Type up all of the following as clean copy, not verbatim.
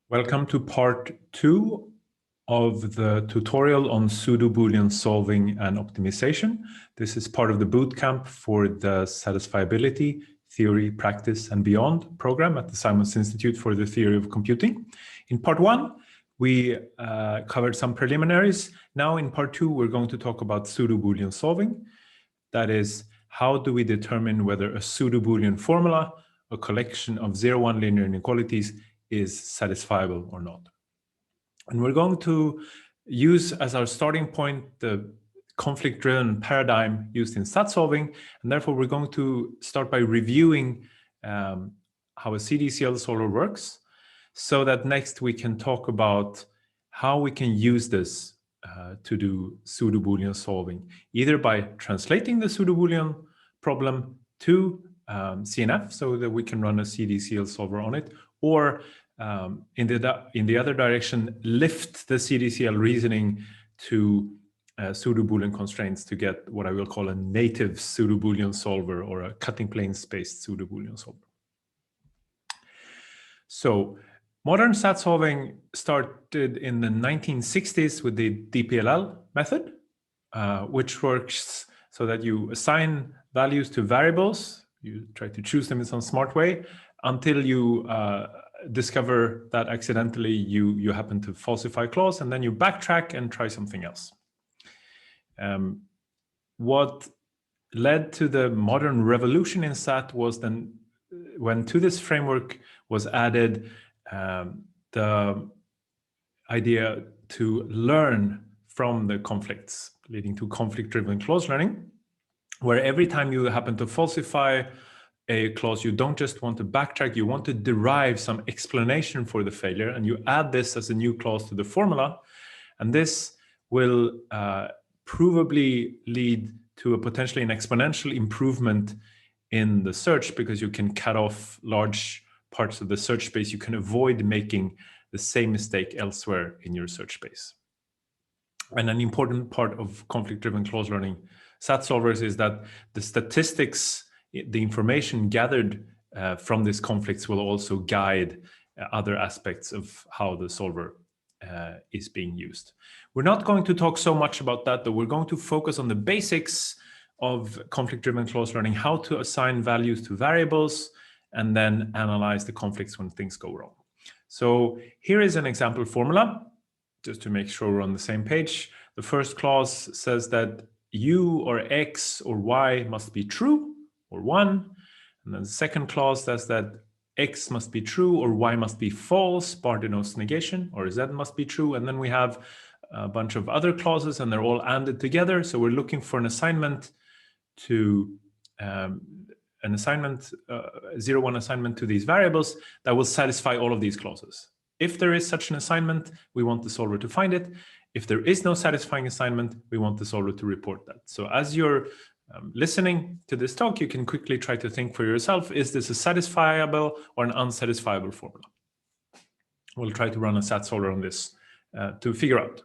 Welcome to part 2 of the tutorial on pseudo-Boolean solving and optimization. This is part of the bootcamp for the Satisfiability, Theory, Practice and Beyond program at the Simons Institute for the Theory of Computing. In part 1, we covered some preliminaries. Now in part 2, we're going to talk about pseudo-Boolean solving. That is, how do we determine whether a pseudo-Boolean formula, a collection of 0-1 linear inequalities, is satisfiable or not. And we're going to use as our starting point the conflict-driven paradigm used in stat solving, and therefore we're going to start by reviewing how a Cdcl solver works, so that next we can talk about how we can use this to do pseudo-Boolean solving, either by translating the pseudo-Boolean problem to CNF so that we can run a Cdcl solver on it, or in the other direction, lift the Cdcl reasoning to pseudo-Boolean constraints to get what I will call a native pseudo-Boolean solver, or a cutting plane space pseudo-Boolean solver. So modern stat solving started in the 1960s with the DPLL method, which works so that you assign values to variables. You try to choose them in some smart way until you discover that accidentally you happen to falsify a clause, and then you backtrack and try something else. What led to the modern revolution in stat was then when to this framework was added the idea to learn from the conflicts, leading to conflict-driven clause learning, where every time you happen to falsify a clause, you don't just want to backtrack, you want to derive some explanation for the failure, and you add this as a new clause to the formula, and this will provably lead to a potentially an exponential improvement in the search, because you can cut off large parts of the search space. You can avoid making the same mistake elsewhere in your search space. And an important part of conflict-driven clause learning stat solvers is that the statistics, the information gathered from these conflicts will also guide other aspects of how the solver is being used. We're not going to talk so much about that, though. We're going to focus on the basics of conflict-driven clause learning, how to assign values to variables, and then analyze the conflicts when things go wrong. So here is an example formula, just to make sure we're on the same page. The first clause says that u or x or y must be true, or 1. And then the second clause says that x must be true or y must be false. Bar denotes negation, or z must be true. And then we have a bunch of other clauses, and they're all ANDed together. So we're looking for an assignment to an assignment, 0-1 assignment to these variables that will satisfy all of these clauses. If there is such an assignment, we want the solver to find it. If there is no satisfying assignment, we want the solver to report that. So as you're listening to this talk, you can quickly try to think for yourself, is this a satisfiable or an unsatisfiable formula? We'll try to run a stat solver on this to figure out.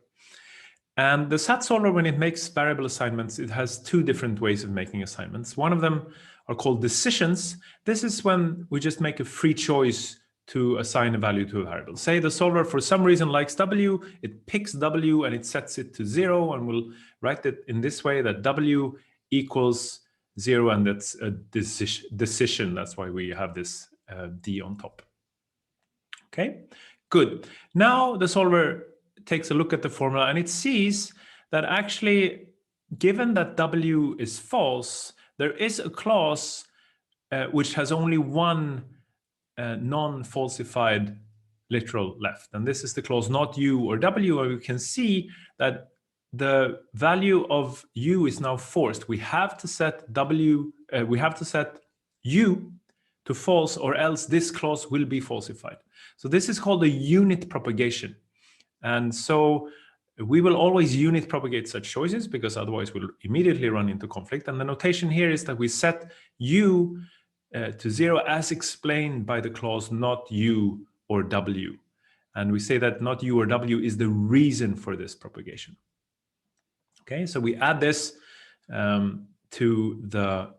And the stat solver, when it makes variable assignments, it has two different ways of making assignments. One of them are called decisions. This is when we just make a free choice to assign a value to a variable. Say the solver for some reason likes w, it picks w and it sets it to 0, and we'll write it in this way, that w equals 0, and that's a decision. That's why we have this d on top. Okay, good. Now the solver takes a look at the formula, and it sees that actually, given that w is false, there is a clause which has only one non-falsified literal left, and this is the clause not u or w, where we can see that the value of u is now forced. We have to set w, we have to set u to false, or else this clause will be falsified. So this is called a unit propagation. And so we will always unit propagate such choices, because otherwise we'll immediately run into conflict. And the notation here is that we set u to 0 as explained by the clause not u or w. And we say that not u or w is the reason for this propagation. Okay, so we add this to the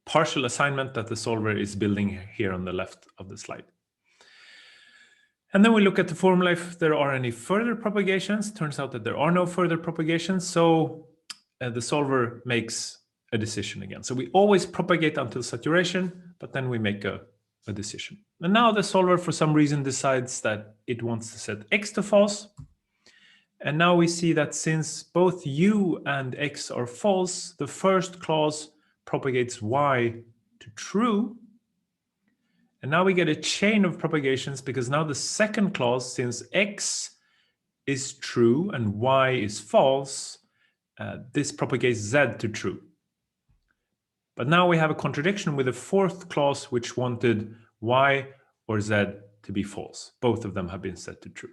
partial assignment that the solver is building here on the left of the slide. And then we look at the formula if there are any further propagations. Turns out that there are no further propagations. So the solver makes a decision again. So we always propagate until saturation, but then we make a decision. And now the solver, for some reason, decides that it wants to set x to false. And now we see that since both u and x are false, the first clause propagates y to true. And now we get a chain of propagations because now the second clause, since x is true and y is false, this propagates z to true. But now we have a contradiction with the fourth clause, which wanted y or z to be false. Both of them have been set to true.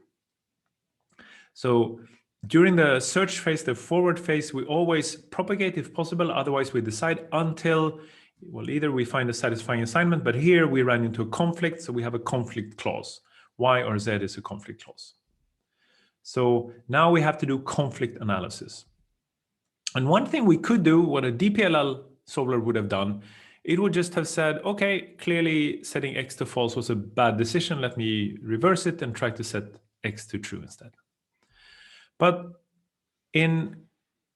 So during the search phase, the forward phase, we always propagate if possible. Otherwise, we decide until, well, either we find a satisfying assignment, but here we ran into a conflict. So we have a conflict clause. Y or z is a conflict clause. So now we have to do conflict analysis. And one thing we could do, what a DPLL solver would have done, it would just have said, okay, clearly setting x to false was a bad decision. Let me reverse it and try to set x to true instead. But in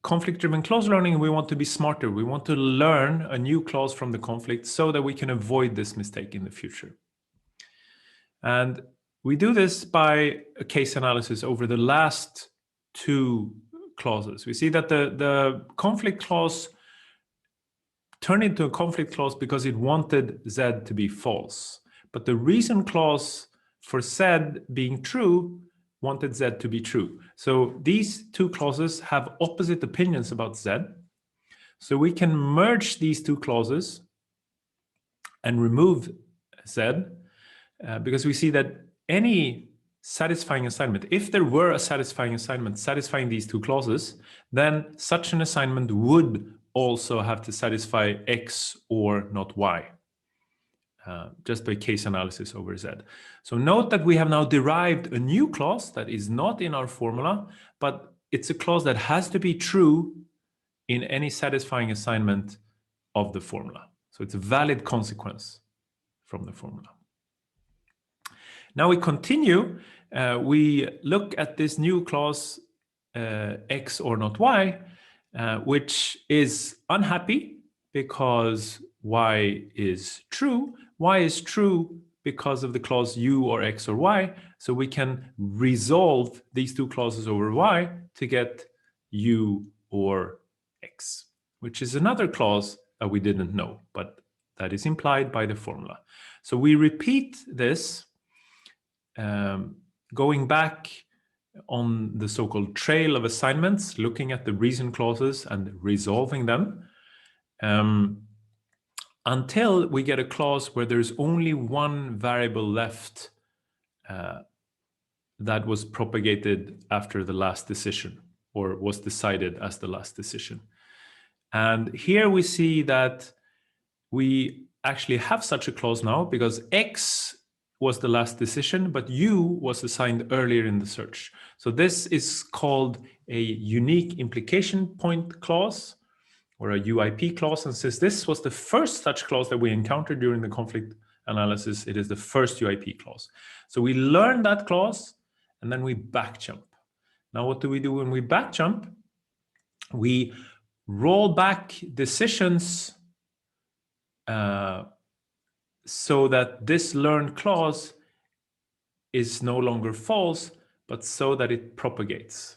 conflict-driven clause learning, we want to be smarter. We want to learn a new clause from the conflict so that we can avoid this mistake in the future. And we do this by a case analysis over the last two clauses. We see that the conflict clause turned into a conflict clause because it wanted z to be false. But the reason clause for z being true wanted z to be true. So these two clauses have opposite opinions about z. So we can merge these two clauses and remove z because we see that any satisfying assignment, if there were a satisfying assignment satisfying these two clauses, then such an assignment would also have to satisfy x or not y, just by case analysis over z. So note that we have now derived a new clause that is not in our formula, but it's a clause that has to be true in any satisfying assignment of the formula. So it's a valid consequence from the formula. Now we continue. We look at this new clause, x or not y, which is unhappy because y is true. Y is true because of the clause u or x or y. So we can resolve these two clauses over y to get u or x, which is another clause that we didn't know, but that is implied by the formula. So we repeat this, going back on the so-called trail of assignments, looking at the reason clauses and resolving them, until we get a clause where there's only one variable left that was propagated after the last decision or was decided as the last decision. And here we see that we actually have such a clause now because x was the last decision, but u was assigned earlier in the search. So this is called a unique implication point clause or a UIP clause. And since this was the first such clause that we encountered during the conflict analysis, it is the first UIP clause. So we learn that clause and then we back jump. Now, what do we do when we back jump? We roll back decisions so that this learned clause is no longer false, but so that it propagates.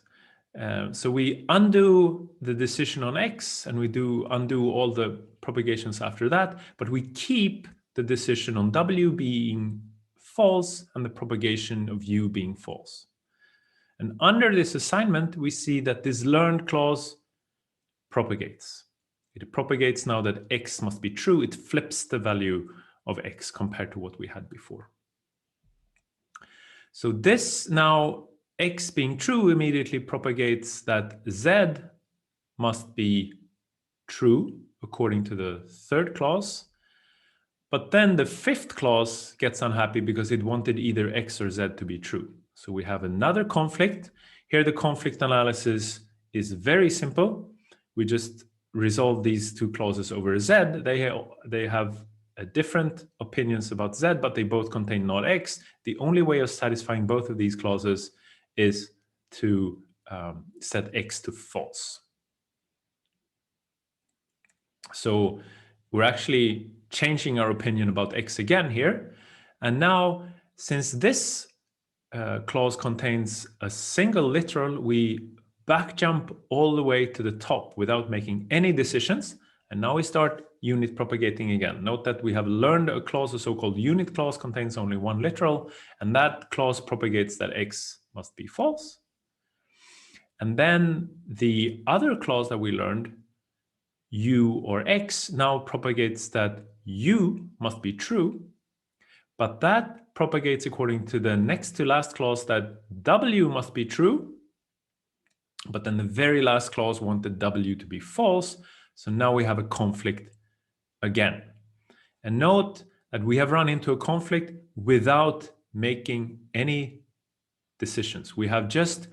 So we undo the decision on x and we undo all the propagations after that, but we keep the decision on w being false and the propagation of u being false. And under this assignment, we see that this learned clause propagates. It propagates now that x must be true. It flips the value of x compared to what we had before. So this now, x being true, immediately propagates that z must be true according to the third clause. But then the fifth clause gets unhappy because it wanted either x or z to be true. So we have another conflict. Here the conflict analysis is very simple. We just resolve these two clauses over z. They have different opinions about Z, but they both contain not X. The only way of satisfying both of these clauses is to set X to false. So we're actually changing our opinion about X again here. And now, since this clause contains a single literal, we back jump all the way to the top without making any decisions. And now we start unit propagating again. Note that we have learned a clause, a so-called unit clause, contains only one literal, and that clause propagates that X must be false. And then the other clause that we learned, U or X, now propagates that U must be true, but that propagates according to the next to last clause that W must be true, but then the very last clause wanted W to be false. So now we have a conflict again. And note that we have run into a conflict without making any decisions. We have just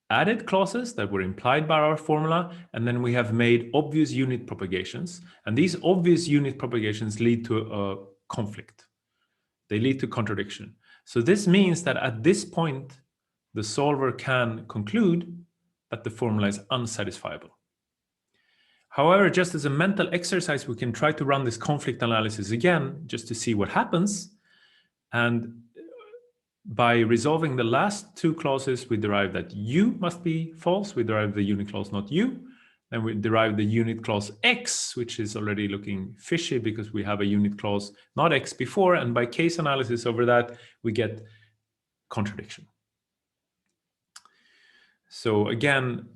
added clauses that were implied by our formula, and then we have made obvious unit propagations. And these obvious unit propagations lead to a conflict. They lead to contradiction. So this means that at this point, the solver can conclude that the formula is unsatisfiable. However, just as a mental exercise, we can try to run this conflict analysis again, just to see what happens. And by resolving the last two clauses, we derive that U must be false. We derive the unit clause not U. Then we derive the unit clause X, which is already looking fishy because we have a unit clause not X before. And by case analysis over that, we get contradiction. So again,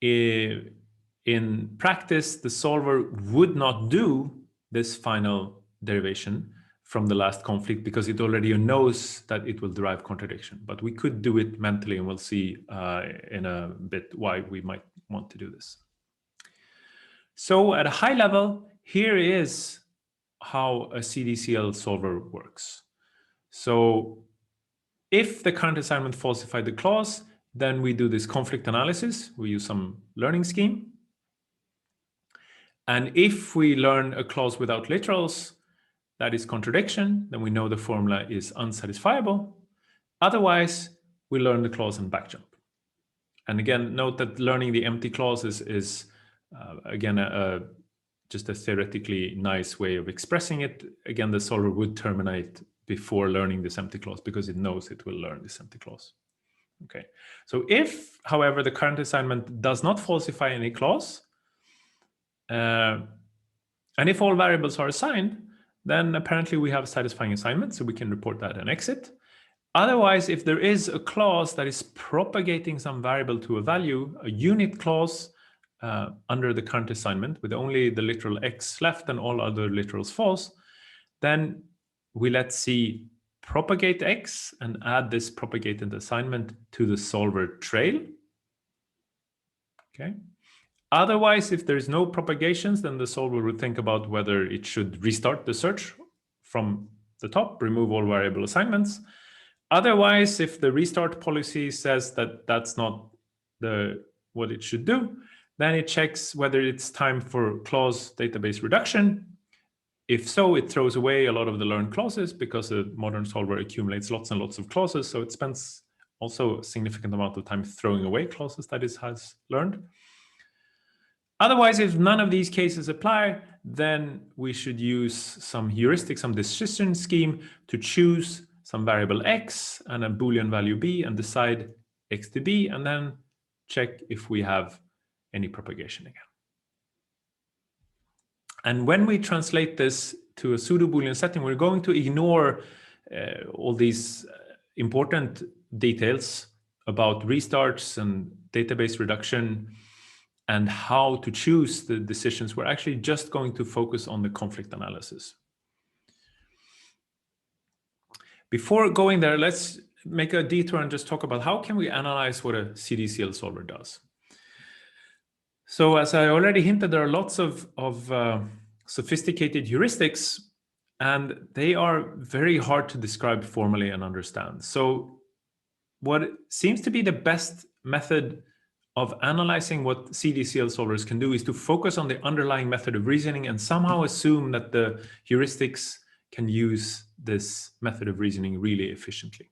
in practice, the solver would not do this final derivation from the last conflict because it already knows that it will derive contradiction. But we could do it mentally, and we'll see in a bit why we might want to do this. So at a high level, here is how a Cdcl solver works. So if the current assignment falsified the clause, then we do this conflict analysis. We use some learning scheme. And if we learn a clause without literals, that is contradiction, then we know the formula is unsatisfiable. Otherwise, we learn the clause and backjump. And again, note that learning the empty clauses is again, just a theoretically nice way of expressing it. Again, the solver would terminate before learning this empty clause because it knows it will learn this empty clause. Okay. So if, however, the current assignment does not falsify any clause, and if all variables are assigned, then apparently we have a satisfying assignment, so we can report that and exit. Otherwise, if there is a clause that is propagating some variable to a value, a unit clause under the current assignment with only the literal X left and all other literals false, then we let C propagate X and add this propagated assignment to the solver trail. Okay. Otherwise, if there's no propagations, then the solver would think about whether it should restart the search from the top, remove all variable assignments. Otherwise, if the restart policy says that that's not what it should do, then it checks whether it's time for clause database reduction. If so, it throws away a lot of the learned clauses because a modern solver accumulates lots and lots of clauses. So it spends also a significant amount of time throwing away clauses that it has learned. Otherwise, if none of these cases apply, then we should use some heuristic, some decision scheme to choose some variable X and a Boolean value B and decide X to B, and then check if we have any propagation again. And when we translate this to a pseudo-Boolean setting, we're going to ignore all these important details about restarts and database reduction and how to choose the decisions. We're actually just going to focus on the conflict analysis. Before going there, let's make a detour and just talk about how can we analyze what a Cdcl solver does. So as I already hinted, there are lots of sophisticated heuristics, and they are very hard to describe formally and understand. So what seems to be the best method of analyzing what Cdcl solvers can do is to focus on the underlying method of reasoning and somehow assume that the heuristics can use this method of reasoning really efficiently.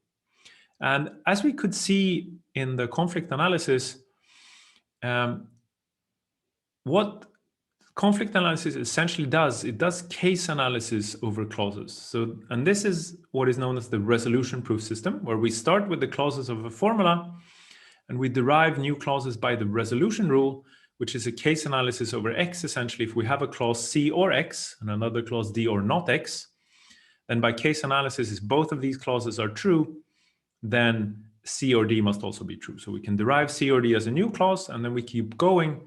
And as we could see in the conflict analysis, what conflict analysis essentially does, it does case analysis over clauses. So, and this is what is known as the resolution proof system, where we start with the clauses of a formula and we derive new clauses by the resolution rule, which is a case analysis over X. Essentially, if we have a clause C or X and another clause D or not X, then by case analysis, if both of these clauses are true, then C or D must also be true. So we can derive C or D as a new clause, and then we keep going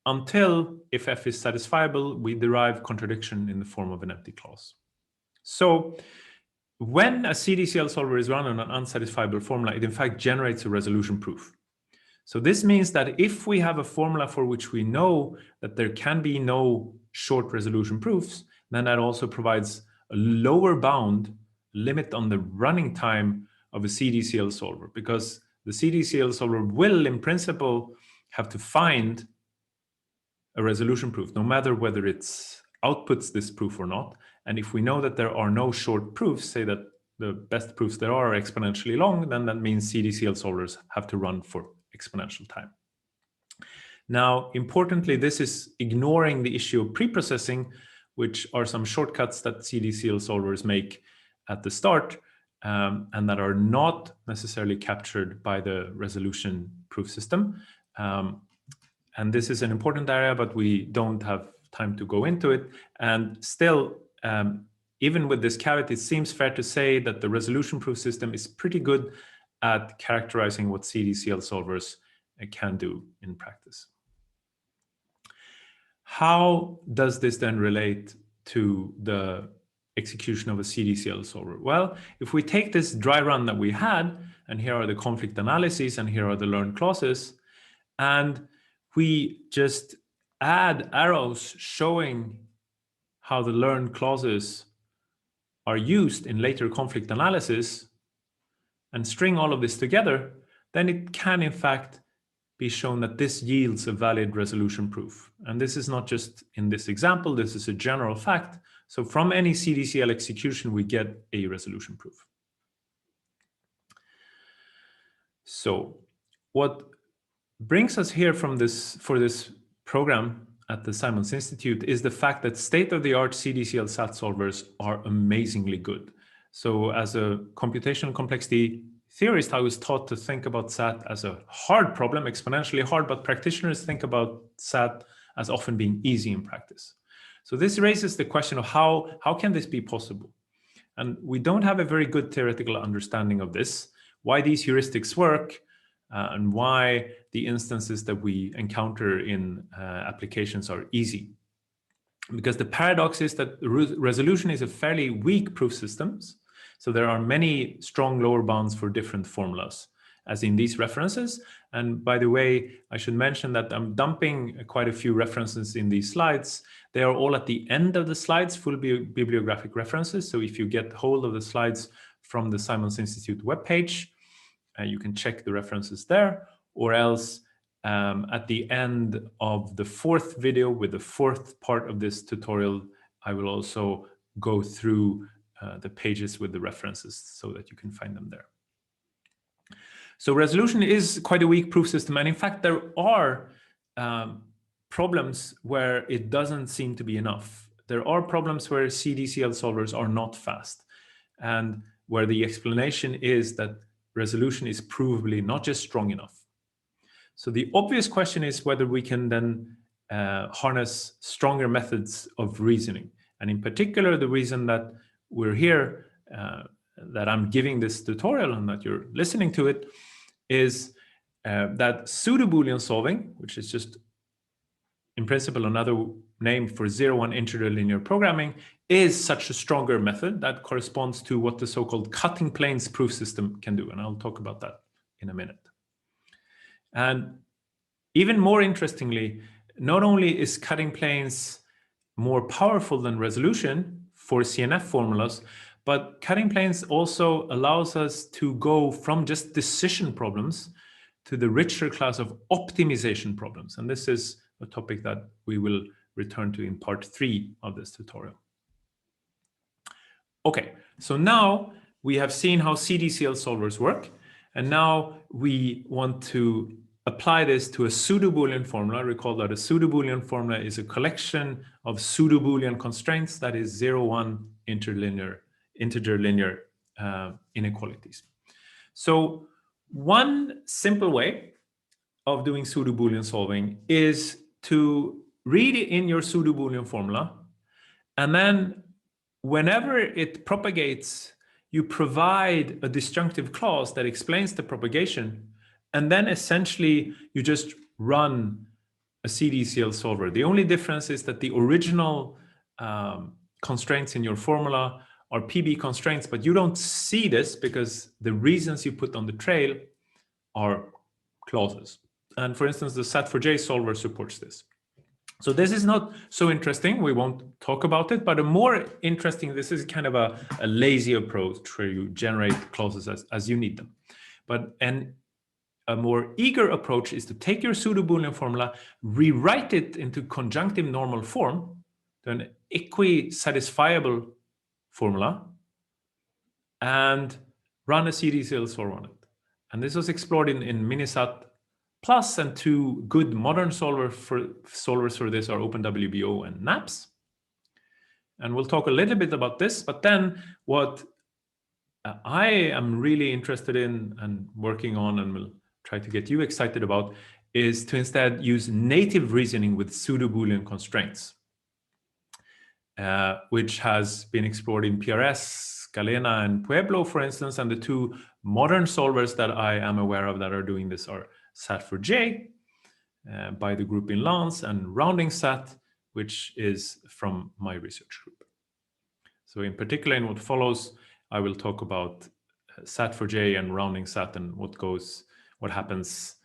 until, if F is satisfiable, we derive contradiction in the form of an empty clause. So when a Cdcl solver is run on an unsatisfiable formula, it in fact generates a resolution proof. So this means that if we have a formula for which we know that there can be no short resolution proofs, then that also provides a lower bound limit on the running time of a Cdcl solver, because the Cdcl solver will, in principle, have to find a resolution proof, no matter whether it outputs this proof or not. And if we know that there are no short proofs, say that the best proofs there are exponentially long, then that means Cdcl solvers have to run for exponential time. Now, importantly, this is ignoring the issue of preprocessing, which are some shortcuts that Cdcl solvers make at the start, and that are not necessarily captured by the resolution proof system. And this is an important area, but we don't have time to go into it. And still, even with this caveat, it seems fair to say that the resolution proof system is pretty good at characterizing what Cdcl solvers can do in practice. How does this then relate to the execution of a Cdcl solver? Well, if we take this dry run that we had, and here are the conflict analyses, and here are the learned clauses, and we just add arrows showing how the learned clauses are used in later conflict analysis, and string all of this together, then it can in fact be shown that this yields a valid resolution proof. And this is not just in this example, this is a general fact. So from any Cdcl execution, we get a resolution proof. So what brings us here from this, for this program at the Simons Institute, is the fact that state-of-the-art Cdcl SAT solvers are amazingly good. So as a computational complexity theorist, I was taught to think about SAT as a hard problem, exponentially hard, but practitioners think about SAT as often being easy in practice. So this raises the question of how can this be possible? And we don't have a very good theoretical understanding of this, why these heuristics work, and why the instances that we encounter in applications are easy. Because the paradox is that resolution is a fairly weak proof system. So there are many strong lower bounds for different formulas, as in these references. And by the way, I should mention that I'm dumping quite a few references in these slides. They are all at the end of the slides, full bibliographic references. So if you get hold of the slides from the Simons Institute webpage, you can check the references there, or else at the end of the fourth video with the fourth part of this tutorial, I will also go through the pages with the references so that you can find them there. So resolution is quite a weak proof system. And in fact, there are problems where it doesn't seem to be enough. There are problems where Cdcl solvers are not fast, and where the explanation is that resolution is provably not just strong enough. So the obvious question is whether we can then harness stronger methods of reasoning. And in particular, the reason that we're here, that I'm giving this tutorial and that you're listening to it, is that pseudo-Boolean solving, which is just in principle another name for 0-1 integer linear programming, is such a stronger method that corresponds to what the so-called cutting planes proof system can do. And I'll talk about that in a minute. And even more interestingly, not only is cutting planes more powerful than resolution for CNF formulas, but cutting planes also allows us to go from just decision problems to the richer class of optimization problems. And this is a topic that we will return to in part 3 of this tutorial. Okay, so now we have seen how Cdcl solvers work, and now we want to apply this to a pseudo-Boolean formula. Recall that a pseudo-Boolean formula is a collection of pseudo-Boolean constraints that is 0-1 integer linear inequalities. So one simple way of doing pseudo-Boolean solving is to read it in your pseudo-Boolean formula, and then whenever it propagates, you provide a disjunctive clause that explains the propagation, and then essentially you just run a Cdcl solver. The only difference is that the original constraints in your formula are PB constraints, but you don't see this because the reasons you put on the trail are clauses. And for instance, the Sat4j solver supports this. So this is not so interesting. We won't talk about it, but a more interesting, this is kind of a lazy approach where you generate clauses as you need them. But a more eager approach is to take your pseudo-Boolean formula, rewrite it into conjunctive normal form, to an equi-satisfiable formula, and run a Cdcl solver on it. And this was explored in Minisat Plus, and 2 good modern solvers for this are OpenWBO and NAPS. And we'll talk a little bit about this, but then what I am really interested in and working on, and will try to get you excited about, is to instead use native reasoning with pseudo-Boolean constraints, which has been explored in PRS, Galena, and Pueblo, for instance. And the 2 modern solvers that I am aware of that are doing this are Sat4j by the group in Lund, and Rounding Sat, which is from my research group. So in particular, in what follows, I will talk about Sat4j and Rounding Sat and what happens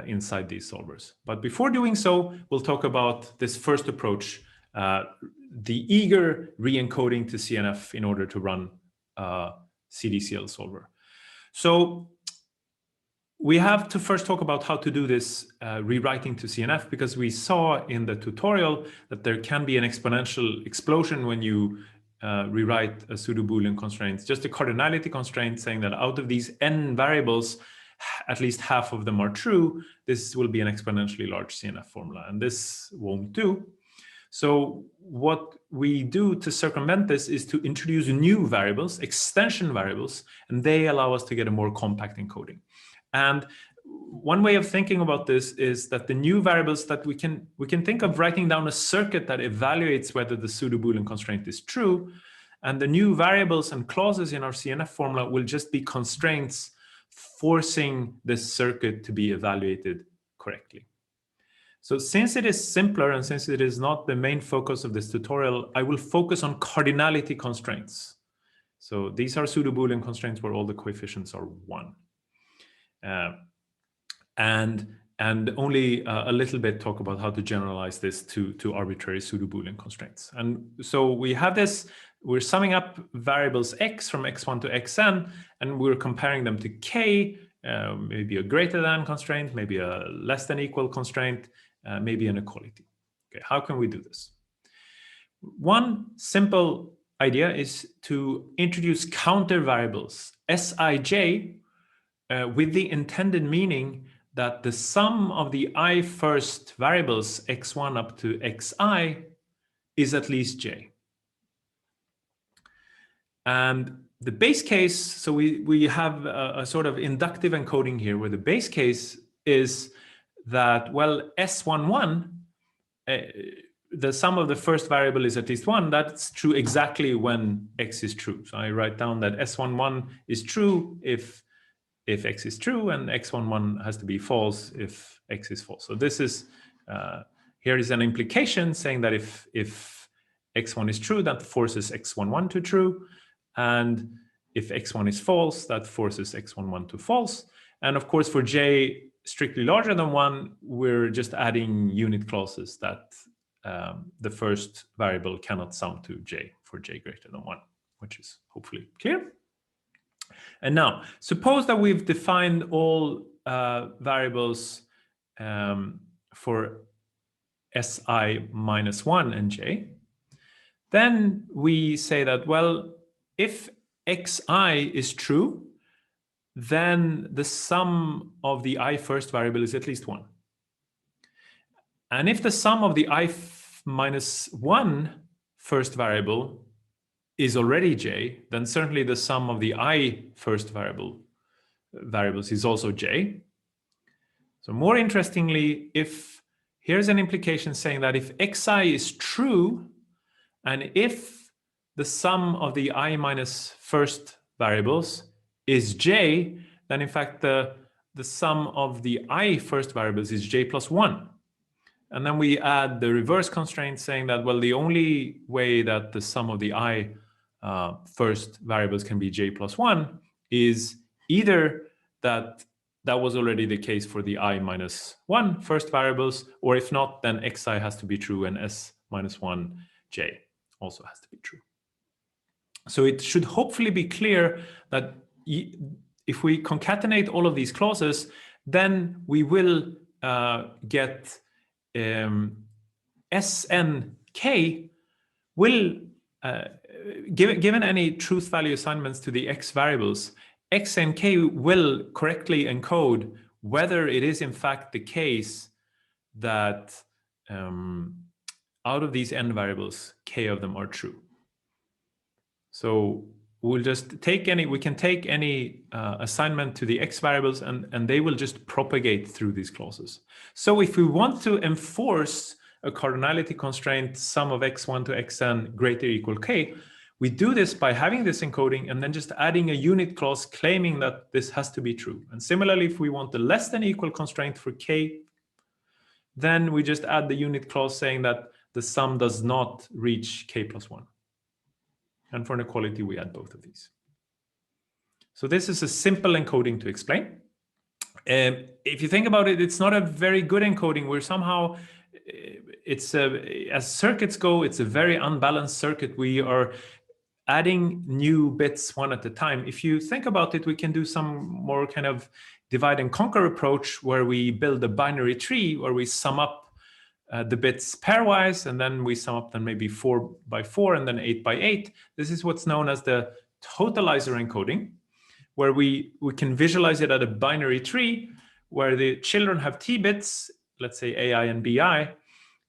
inside these solvers. But before doing so, we'll talk about this first approach, the eager re-encoding to CNF in order to run a Cdcl solver. So we have to first talk about how to do this rewriting to CNF, because we saw in the tutorial that there can be an exponential explosion when you rewrite a pseudo-Boolean constraint, just a cardinality constraint saying that out of these n variables, at least half of them are true. This will be an exponentially large CNF formula, and this won't do. So what we do to circumvent this is to introduce new variables, extension variables, and they allow us to get a more compact encoding. And one way of thinking about this is that the new variables that we can think of writing down a circuit that evaluates whether the pseudo-Boolean constraint is true, and the new variables and clauses in our CNF formula will just be constraints forcing this circuit to be evaluated correctly. So since it is simpler and since it is not the main focus of this tutorial, I will focus on cardinality constraints. So these are pseudo-Boolean constraints where all the coefficients are 1. And only a little bit talk about how to generalize this to arbitrary pseudo-Boolean constraints. And so we have this, we're summing up variables x from x1 to xn, and we're comparing them to k, maybe a greater than constraint, maybe a less than equal constraint, maybe an equality. Okay, how can we do this? One simple idea is to introduce counter variables, Sij, with the intended meaning that the sum of the I first variables, x1 up to xi, is at least j. And the base case, so we have a sort of inductive encoding here, where the base case is that, well, S11, the sum of the first variable is at least 1. That's true exactly when x is true. So I write down that S11 is true if x is true, and x11 has to be false if x is false. So this is, here is an implication saying that if x1 is true, that forces x11 to true. And if x1 is false, that forces x11 to false. And of course, for j strictly larger than 1, we're just adding unit clauses that the first variable cannot sum to j for j greater than 1, which is hopefully clear. And now, suppose that we've defined all variables for si minus 1 and j, then we say that, well, if xi is true, then the sum of the I first variable is at least 1. And if the sum of the I minus 1 first variable is already j, then certainly the sum of the I first variables is also j. So more interestingly, here's an implication saying that if xi is true, and if the sum of the I minus first variables is j, then in fact the sum of the I first variables is j plus 1. And then we add the reverse constraint saying that, well, the only way that the sum of the I first variables can be j plus 1 is either that was already the case for the I minus 1 first variables, or if not, then xi has to be true and s minus 1 j also has to be true. So it should hopefully be clear that if we concatenate all of these clauses, then we will get SNK will, given any truth value assignments to the x variables, XNK will correctly encode whether it is in fact the case that out of these n variables, k of them are true. So we'll just take we can take any assignment to the x variables and they will just propagate through these clauses. So if we want to enforce a cardinality constraint sum of x1 to xn greater or equal k, we do this by having this encoding and then just adding a unit clause claiming that this has to be true. And similarly, if we want the less than equal constraint for k, then we just add the unit clause saying that the sum does not reach k plus 1. And for inequality, we add both of these. So this is a simple encoding to explain. If you think about it, it's not a very good encoding. We're somehow, as circuits go, it's a very unbalanced circuit. We are adding new bits one at a time. If you think about it, we can do some more kind of divide and conquer approach where we build a binary tree where we sum up the bits pairwise, and then we sum up them maybe 4 by 4 and then 8 by 8. This is what's known as the totalizer encoding, where we can visualize it at a binary tree where the children have t bits, let's say AI and BI,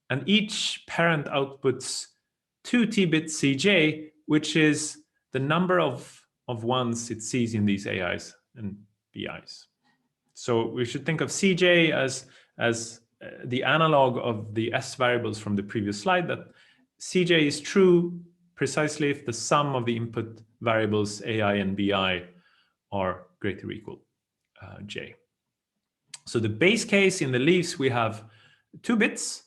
and each parent outputs 2 t bits Cj, which is the number of ones it sees in these AIs and BIs. So we should think of Cj as the analog of the s variables from the previous slide, that Cj is true precisely if the sum of the input variables AI and BI are greater or equal j. So the base case in the leaves, we have 2 bits,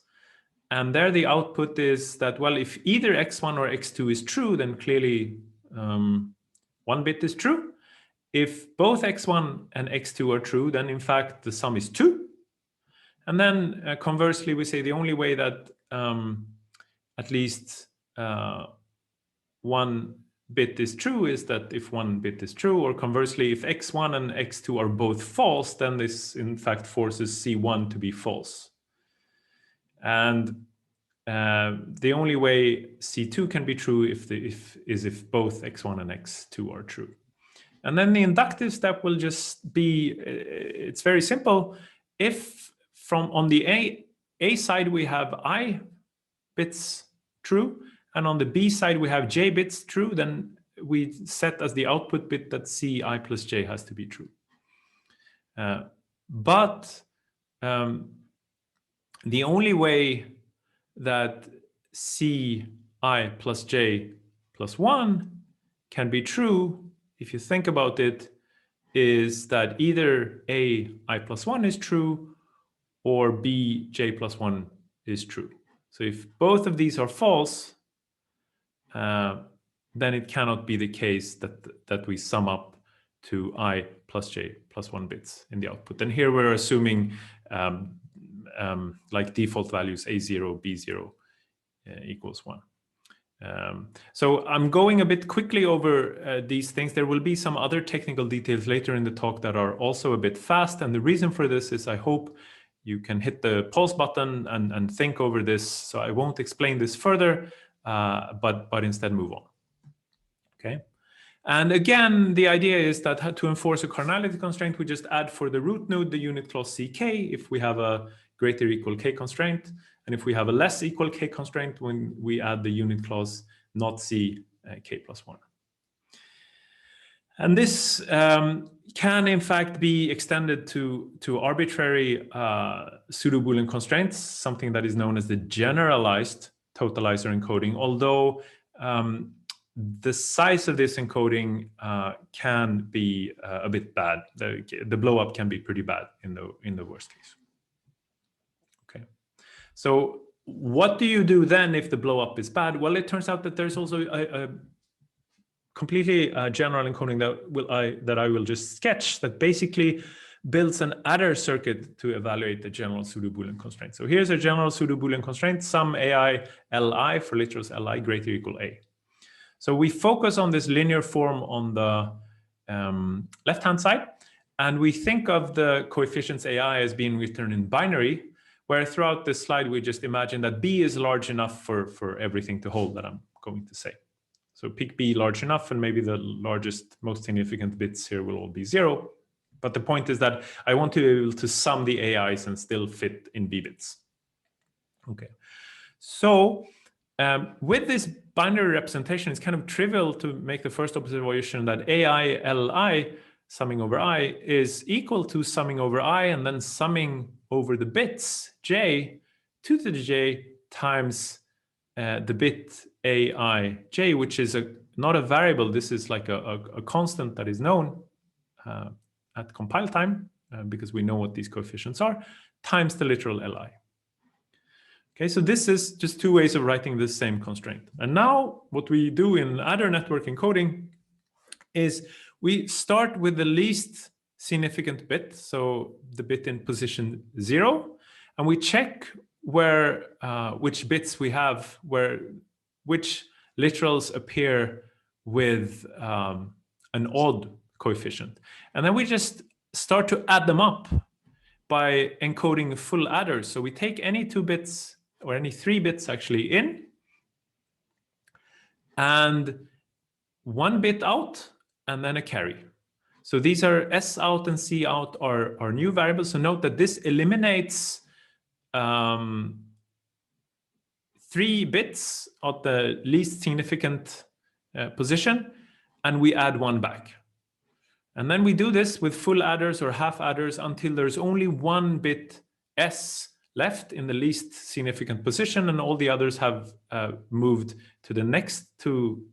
and there the output is that, well, if either x1 or x2 is true, then clearly 1 bit is true. If both x1 and x2 are true, then in fact the sum is 2. And then conversely, we say the only way that at least 1 bit is true is that if 1 bit is true, or conversely, if x1 and x2 are both false, then this in fact forces C1 to be false. And the only way C2 can be true is if both x1 and x2 are true. And then the inductive step will just be, it's very simple. If on the A side we have I bits true, and on the B side we have j bits true, then we set as the output bit that Ci plus j has to be true. But the only way that Ci plus j plus 1 can be true, if you think about it, is that either A I plus 1 is true or B j plus 1 is true. So if both of these are false, then it cannot be the case that we sum up to I plus j plus 1 bits in the output. And here we're assuming like default values A0, B0 equals 1. So I'm going a bit quickly over these things. There will be some other technical details later in the talk that are also a bit fast. And the reason for this is I hope you can hit the pause button and think over this. So I won't explain this further, but instead move on. Okay. And again, the idea is that to enforce a cardinality constraint, we just add for the root node the unit clause ck if we have a greater or equal k constraint. And if we have a less equal k constraint, when we add the unit clause not c k plus 1. And this can, in fact, be extended to arbitrary pseudo-Boolean constraints, something that is known as the generalized totalizer encoding, although the size of this encoding can be a bit bad. The blow-up can be pretty bad in the worst case. Okay, so what do you do then if the blow-up is bad? Well, it turns out that there's also a completely general encoding that I will just sketch that basically builds an adder circuit to evaluate the general pseudo-Boolean constraint. So here's a general pseudo-Boolean constraint, sum ai li for literals li greater or equal a. So we focus on this linear form on the left-hand side, and we think of the coefficients ai as being written in binary, where throughout this slide we just imagine that b is large enough for everything to hold that I'm going to say. So pick b large enough, and maybe the largest, most significant bits here will all be 0. But the point is that I want to be able to sum the AIs and still fit in b bits. Okay, so with this binary representation, it's kind of trivial to make the first observation that AI li summing over I is equal to summing over I and then summing over the bits j to the j times the bit aij, which is not a variable. This is like a constant that is known at compile time because we know what these coefficients are, times the literal li. Okay, so this is just two ways of writing this same constraint. And now what we do in adder network encoding is we start with the least significant bit, so the bit in position 0, and we check where which bits we have, which literals appear with an odd coefficient. And then we just start to add them up by encoding full adders. So we take any 2 bits, or any 3 bits actually in, and 1 bit out, and then a carry. So these are S out and C out are new variables. So note that this eliminates 3 bits at the least significant position, and we add 1 back. And then we do this with full adders or half adders until there's only 1 bit S left in the least significant position, and all the others have moved to the next to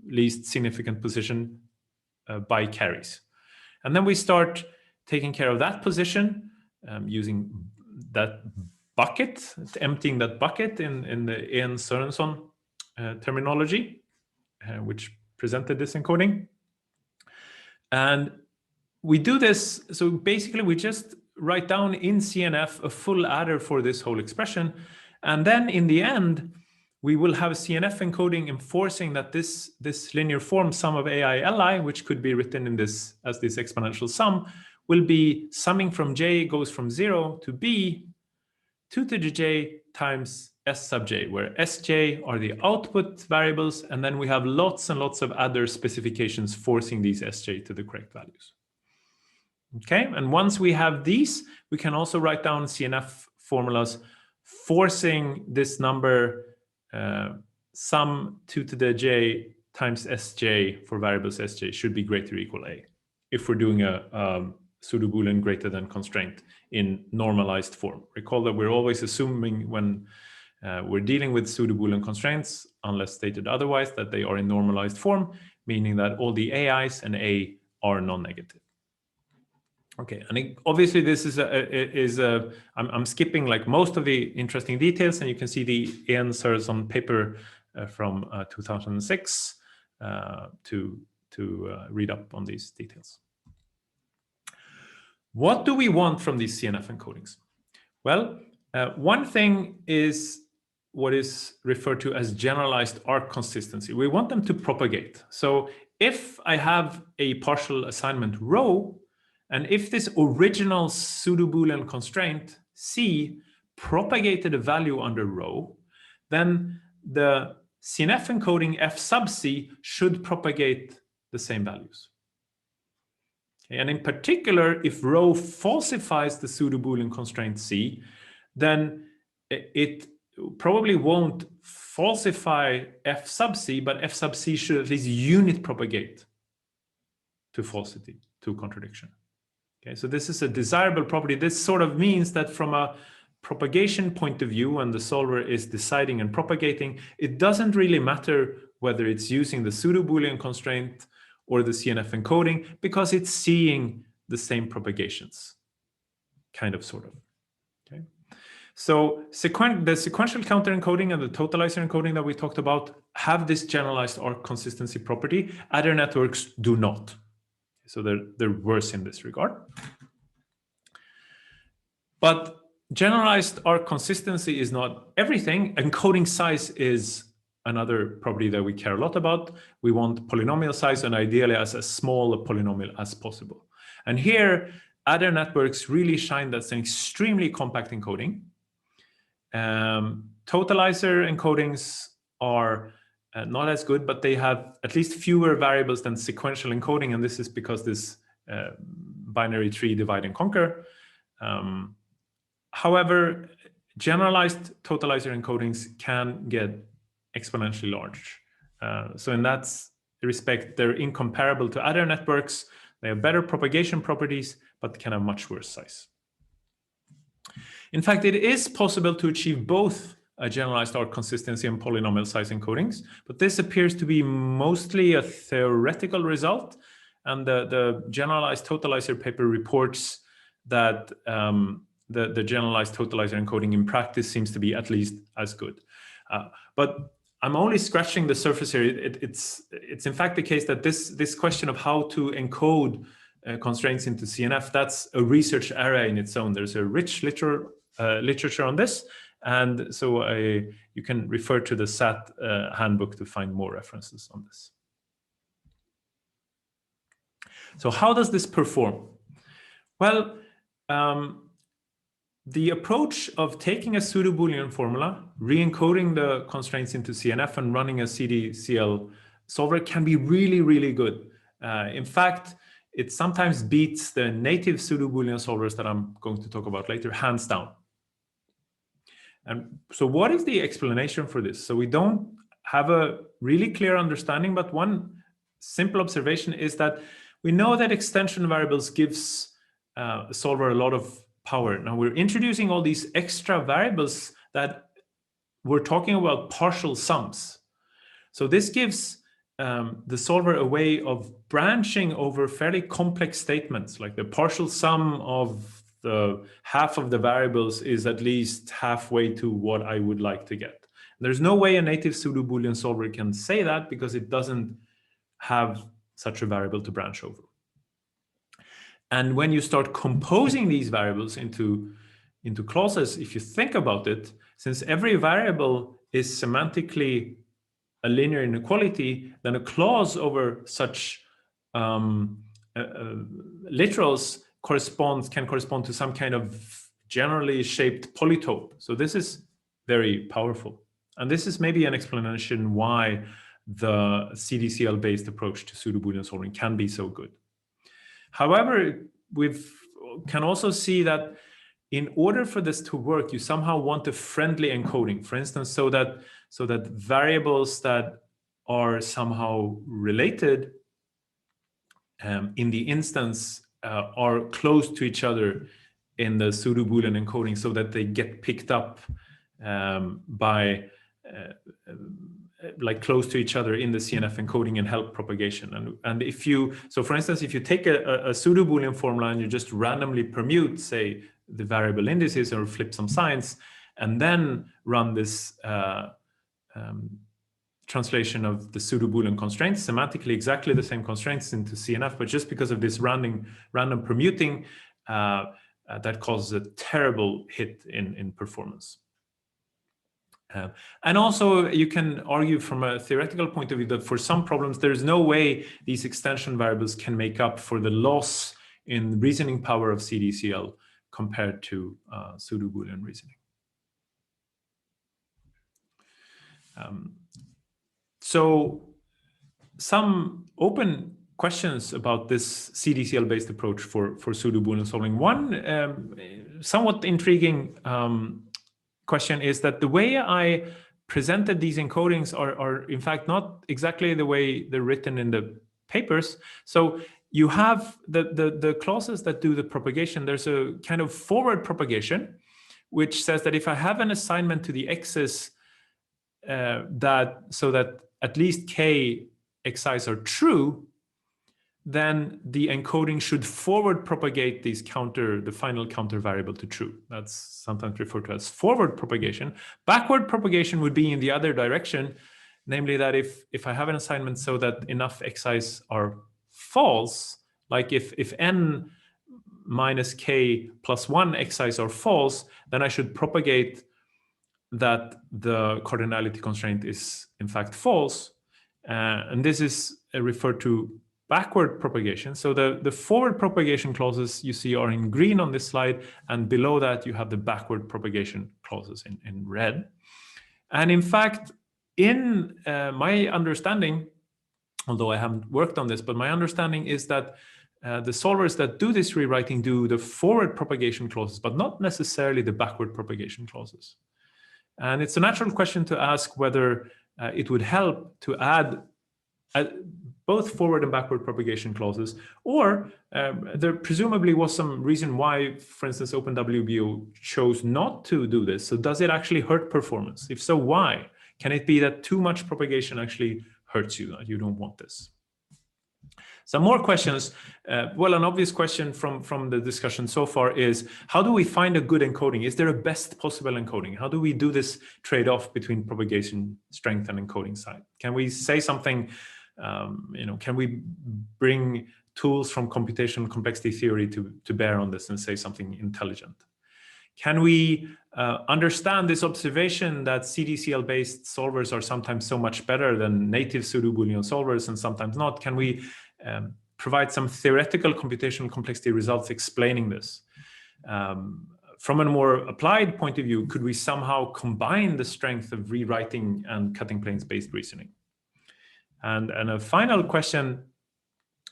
least significant position by carries. And then we start taking care of that position using that bucket, emptying that bucket in the Ian Sørensen terminology, which presented this encoding. And we do this, so basically we just write down in CNF a full adder for this whole expression. And then in the end, we will have a CNF encoding enforcing that this linear form sum of AI li, which could be written in this as this exponential sum, will be summing from j goes from 0 to b 2 to the j times s sub j, where sj are the output variables, and then we have lots and lots of other specifications forcing these sj to the correct values. Okay, and once we have these, we can also write down CNF formulas forcing this number sum 2 to the j times sj for variables sj should be greater or equal a, if we're doing a pseudo-Boolean greater than constraint in normalized form. Recall that we're always assuming when we're dealing with pseudo-Boolean constraints, unless stated otherwise, that they are in normalized form, meaning that all the AIs and A are non-negative. Okay, and obviously this I'm skipping like most of the interesting details, and you can see the Ian Sørensen paper from 2006 to read up on these details. What do we want from these CNF encodings? Well, one thing is what is referred to as generalized arc consistency. We want them to propagate. So if I have a partial assignment rho, and if this original pseudo-Boolean constraint C propagated a value under rho, then the CNF encoding F sub C should propagate the same values. Okay, and in particular, if rho falsifies the pseudo-Boolean constraint C, then it probably won't falsify F sub C, but F sub C should at least unit propagate to falsity, to contradiction. Okay, so this is a desirable property. This sort of means that from a propagation point of view, when the solver is deciding and propagating, it doesn't really matter whether it's using the pseudo-Boolean constraint or the CNF encoding, because it's seeing the same propagations, kind of, sort of. Okay. So the sequential counter encoding and the totalizer encoding that we talked about have this generalized arc consistency property. Other networks do not. So they're worse in this regard. But generalized arc consistency is not everything. Encoding size is another property that we care a lot about. We want polynomial size, and ideally as small a polynomial as possible. And here, other networks really shine that's an extremely compact encoding. Totalizer encodings are not as good, but they have at least fewer variables than sequential encoding, and this is because this binary tree divide and conquer. However, generalized totalizer encodings can get exponentially large. So in that respect, they're incomparable to other networks. They have better propagation properties, but can have much worse size. In fact, it is possible to achieve both a generalized arc consistency and polynomial size encodings, but this appears to be mostly a theoretical result. And the generalized totalizer paper reports that the generalized totalizer encoding in practice seems to be at least as good. But I'm only scratching the surface here. It's in fact the case that this question of how to encode constraints into CNF, that's a research area in its own. There's a rich literature on this. And so you can refer to the SAT handbook to find more references on this. So how does this perform? Well, the approach of taking a pseudo-Boolean formula, re-encoding the constraints into CNF and running a Cdcl solver can be really, really good. In fact, it sometimes beats the native pseudo-Boolean solvers that I'm going to talk about later, hands down. And so what is the explanation for this? So we don't have a really clear understanding, but one simple observation is that we know that extension variables gives a solver a lot of power. Now we're introducing all these extra variables that we're talking about partial sums. So this gives the solver a way of branching over fairly complex statements, like the partial sum of the half of the variables is at least halfway to what I would like to get. There's no way a native pseudo-Boolean solver can say that because it doesn't have such a variable to branch over. And when you start composing these variables into clauses, if you think about it, since every variable is semantically a linear inequality, then a clause over such literals can correspond to some kind of generally shaped polytope. So this is very powerful. And this is maybe an explanation why the Cdcl-based approach to pseudo-Boolean solving can be so good. However, we can also see that in order for this to work, you somehow want a friendly encoding, for instance, so that variables that are somehow related in the instance are close to each other in the pseudo-Boolean encoding, so that they get picked up by like close to each other in the CNF encoding and help propagation. And if you, so for instance, if you take a pseudo-Boolean formula and you just randomly permute, say, the variable indices or flip some signs, and then run this translation of the pseudo-Boolean constraints, semantically exactly the same constraints into CNF, but just because of this random permuting, that causes a terrible hit in performance. And also, you can argue from a theoretical point of view that for some problems, there's no way these extension variables can make up for the loss in reasoning power of Cdcl compared to pseudo-Boolean reasoning. So some open questions about this Cdcl-based approach for pseudo-Boolean solving. One somewhat intriguing question is that the way I presented these encodings are in fact not exactly the way they're written in the papers. So you have the clauses that do the propagation. There's a kind of forward propagation, which says that if I have an assignment to the x's so that at least k xi's are true, then the encoding should forward propagate the final counter variable to true. That's sometimes referred to as forward propagation. Backward propagation would be in the other direction, namely that if I have an assignment so that enough xi's are false, like if n minus k plus 1 xi's are false, then I should propagate that the cardinality constraint is in fact false. And this is referred to backward propagation. So the forward propagation clauses you see are in green on this slide, and below that you have the backward propagation clauses in red. And in fact, in my understanding, although I haven't worked on this, but my understanding is that the solvers that do this rewriting do the forward propagation clauses, but not necessarily the backward propagation clauses. And it's a natural question to ask whether it would help to add both forward and backward propagation clauses, or there presumably was some reason why, for instance, OpenWBO chose not to do this. So does it actually hurt performance? If so, why? Can it be that too much propagation actually hurts you, that you don't want this? Some more questions. Well, an obvious question from the discussion so far is, how do we find a good encoding? Is there a best possible encoding? How do we do this trade-off between propagation strength and encoding side? Can we say something, can we bring tools from computational complexity theory to bear on this and say something intelligent? Can we understand this observation that Cdcl-based solvers are sometimes so much better than native pseudo-Boolean solvers and sometimes not? Can we provide some theoretical computational complexity results explaining this? From a more applied point of view, could we somehow combine the strength of rewriting and cutting planes-based reasoning? And a final question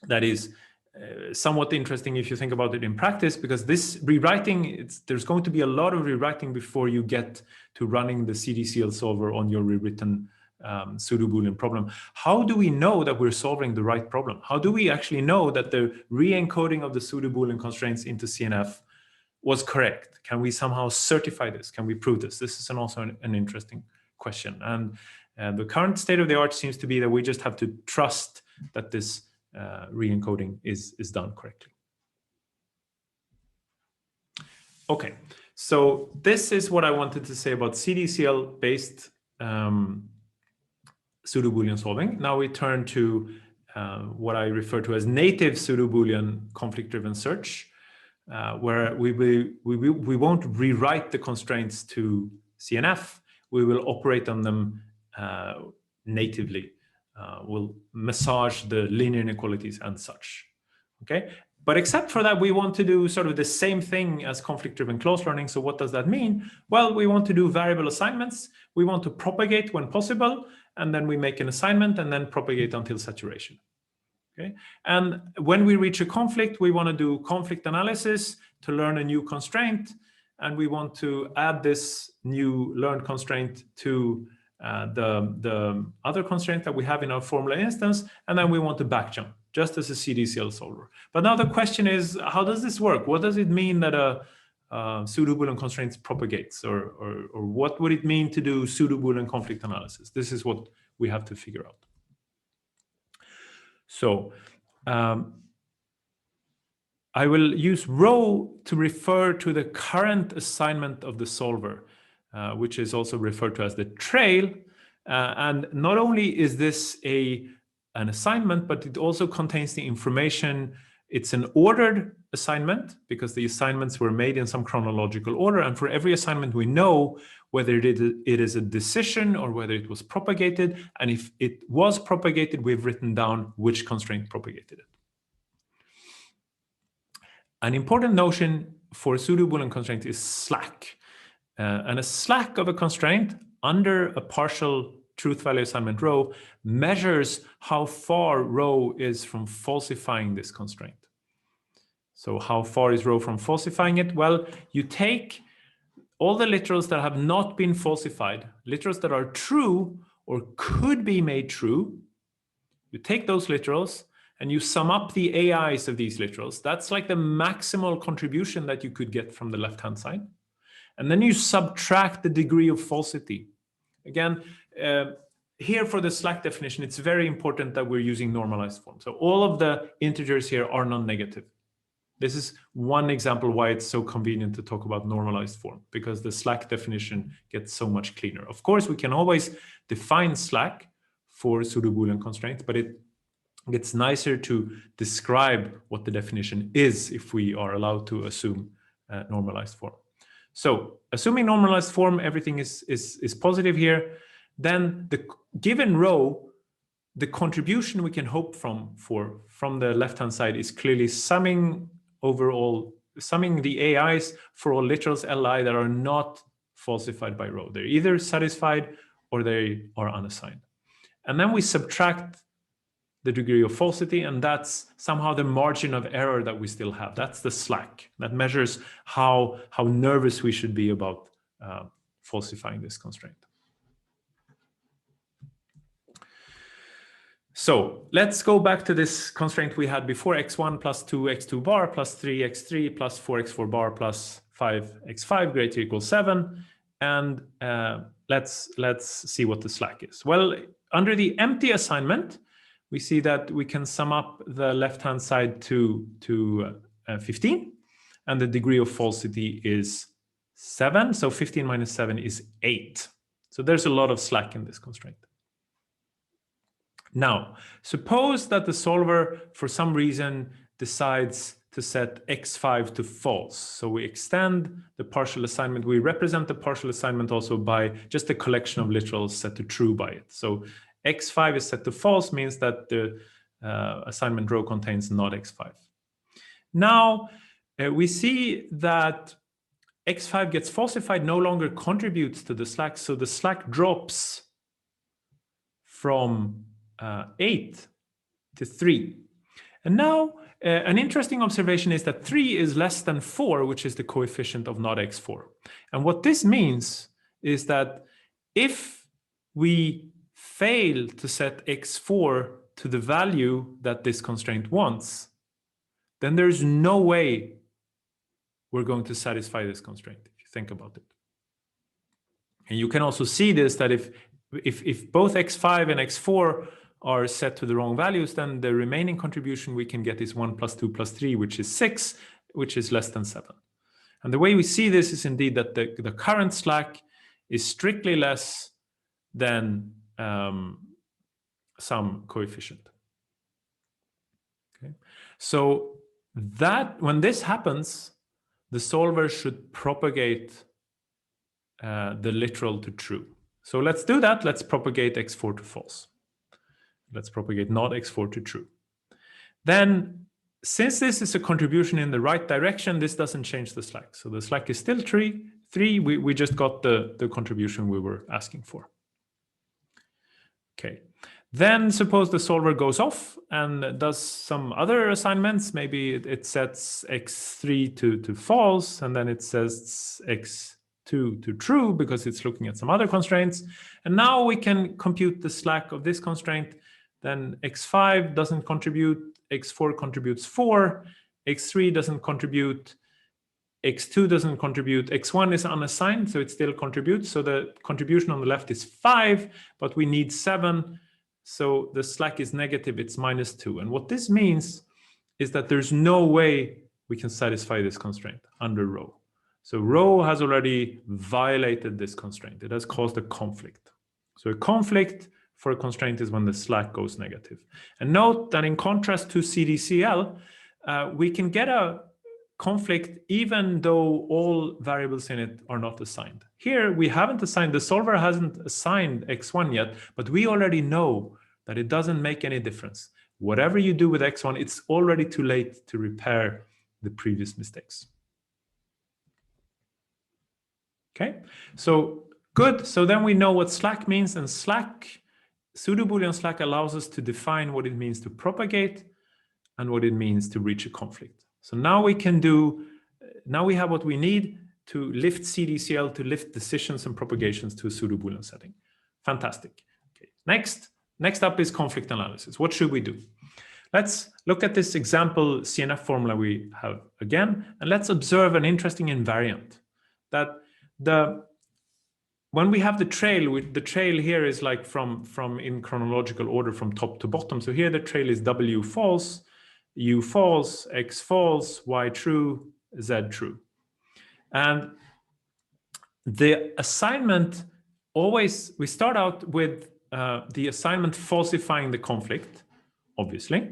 that is somewhat interesting if you think about it in practice, because this rewriting, there's going to be a lot of rewriting before you get to running the Cdcl solver on your rewritten pseudo-Boolean problem. How do we know that we're solving the right problem? How do we actually know that the re-encoding of the pseudo-Boolean constraints into CNF was correct? Can we somehow certify this? Can we prove this? This is also an interesting question. And the current state of the art seems to be that we just have to trust that this re-encoding is done correctly. Okay, so this is what I wanted to say about Cdcl-based pseudo-Boolean solving. Now we turn to what I refer to as native pseudo-Boolean conflict-driven search, where we won't rewrite the constraints to CNF. We will operate on them natively. We'll massage the linear inequalities and such. Okay, but except for that, we want to do sort of the same thing as conflict-driven close learning. So what does that mean? Well, we want to do variable assignments. We want to propagate when possible, and then we make an assignment and then propagate until saturation. Okay, and when we reach a conflict, we want to do conflict analysis to learn a new constraint, and we want to add this new learned constraint to the other constraint that we have in our formula instance, and then we want to backjump, just as a Cdcl solver. But now the question is, how does this work? What does it mean that a pseudo-Boolean constraints propagates, or what would it mean to do pseudo-Boolean conflict analysis? This is what we have to figure out. So I will use rho to refer to the current assignment of the solver, which is also referred to as the trail. And not only is this an assignment, but it also contains the information. It's an ordered assignment, because the assignments were made in some chronological order, and for every assignment we know whether it is a decision or whether it was propagated, and if it was propagated, we've written down which constraint propagated it. An important notion for pseudo-Boolean constraint is slack. And a slack of a constraint under a partial truth value assignment row measures how far row is from falsifying this constraint. So how far is row from falsifying it? Well, you take all the literals that have not been falsified, literals that are true or could be made true. You take those literals and you sum up the AIs of these literals. That's like the maximal contribution that you could get from the left-hand side. And then you subtract the degree of falsity. Again, here for the slack definition, it's very important that we're using normalized form. So all of the integers here are non-negative. This is one example why it's so convenient to talk about normalized form, because the slack definition gets so much cleaner. Of course, we can always define slack for pseudo-Boolean constraints, but it gets nicer to describe what the definition is if we are allowed to assume normalized form. So assuming normalized form, everything is positive here, then the given row, the contribution we can hope from the left-hand side is clearly summing the AIs for all literals Li that are not falsified by row. They're either satisfied or they are unassigned. And then we subtract the degree of falsity, and that's somehow the margin of error that we still have. That's the slack. That measures how nervous we should be about falsifying this constraint. So let's go back to this constraint we had before: x1 plus 2x2 bar plus 3x3 plus 4x4 bar plus 5x5 greater or equal 7. And let's see what the slack is. Well, under the empty assignment, we see that we can sum up the left-hand side to 15, and the degree of falsity is 7. So 15 minus 7 is 8. So there's a lot of slack in this constraint. Now, suppose that the solver, for some reason, decides to set x5 to false. So we extend the partial assignment. We represent the partial assignment also by just a collection of literals set to true by it. So x5 is set to false means that the assignment row contains not x5. Now, we see that x5 gets falsified, no longer contributes to the slack. So the slack drops from 8 to 3. And now an interesting observation is that 3 is less than 4, which is the coefficient of not x4. And what this means is that if we fail to set x4 to the value that this constraint wants, then there's no way we're going to satisfy this constraint, if you think about it. And you can also see this, that if both x5 and x4 are set to the wrong values, then the remaining contribution we can get is 1 plus 2 plus 3, which is 6, which is less than 7. And the way we see this is indeed that the current slack is strictly less than some coefficient. Okay. So that when this happens, the solver should propagate the literal to true. So let's do that. Let's propagate x4 to false. Let's propagate not x4 to true. Then, since this is a contribution in the right direction, this doesn't change the slack. So the slack is still 3. We just got the contribution we were asking for. Okay. Then suppose the solver goes off and does some other assignments. Maybe it sets x3 to false, and then it says x2 to true because it's looking at some other constraints. And now we can compute the slack of this constraint. Then x5 doesn't contribute, x4 contributes 4, x3 doesn't contribute, x2 doesn't contribute, x1 is unassigned, so it still contributes. So the contribution on the left is 5, but we need 7. So the slack is negative, it's -2. And what this means is that there's no way we can satisfy this constraint under row. So row has already violated this constraint. It has caused a conflict. So a conflict for a constraint is when the slack goes negative. And note that in contrast to Cdcl, we can get conflict even though all variables in it are not assigned. Here we haven't assigned, the solver hasn't assigned x1 yet, but we already know that it doesn't make any difference. Whatever you do with x1, it's already too late to repair the previous mistakes. Okay, so good. So then we know what slack means, and slack, pseudo-Boolean slack allows us to define what it means to propagate and what it means to reach a conflict. So now we can do, now we have what we need to lift Cdcl, to lift decisions and propagations to a pseudo-Boolean setting. Fantastic. Okay. Next up is conflict analysis. What should we do? Let's look at this example CNF formula we have again, and let's observe an interesting invariant. That when we have the trail here is like from in chronological order from top to bottom. So here the trail is W false, U false, X false, Y true, Z true. And the assignment always, we start out with the assignment falsifying the conflict, obviously.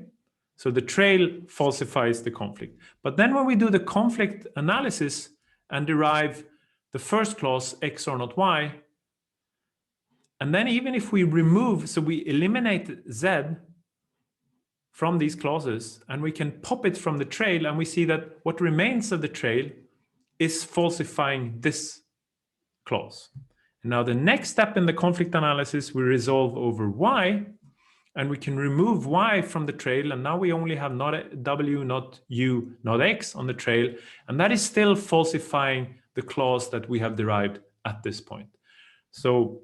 So the trail falsifies the conflict. But then when we do the conflict analysis and derive the first clause, X or not Y, and then even if we remove, so we eliminate Z from these clauses, and we can pop it from the trail, and we see that what remains of the trail is falsifying this clause. And now the next step in the conflict analysis, we resolve over Y, and we can remove Y from the trail, and now we only have not W, not U, not X on the trail, and that is still falsifying the clause that we have derived at this point. So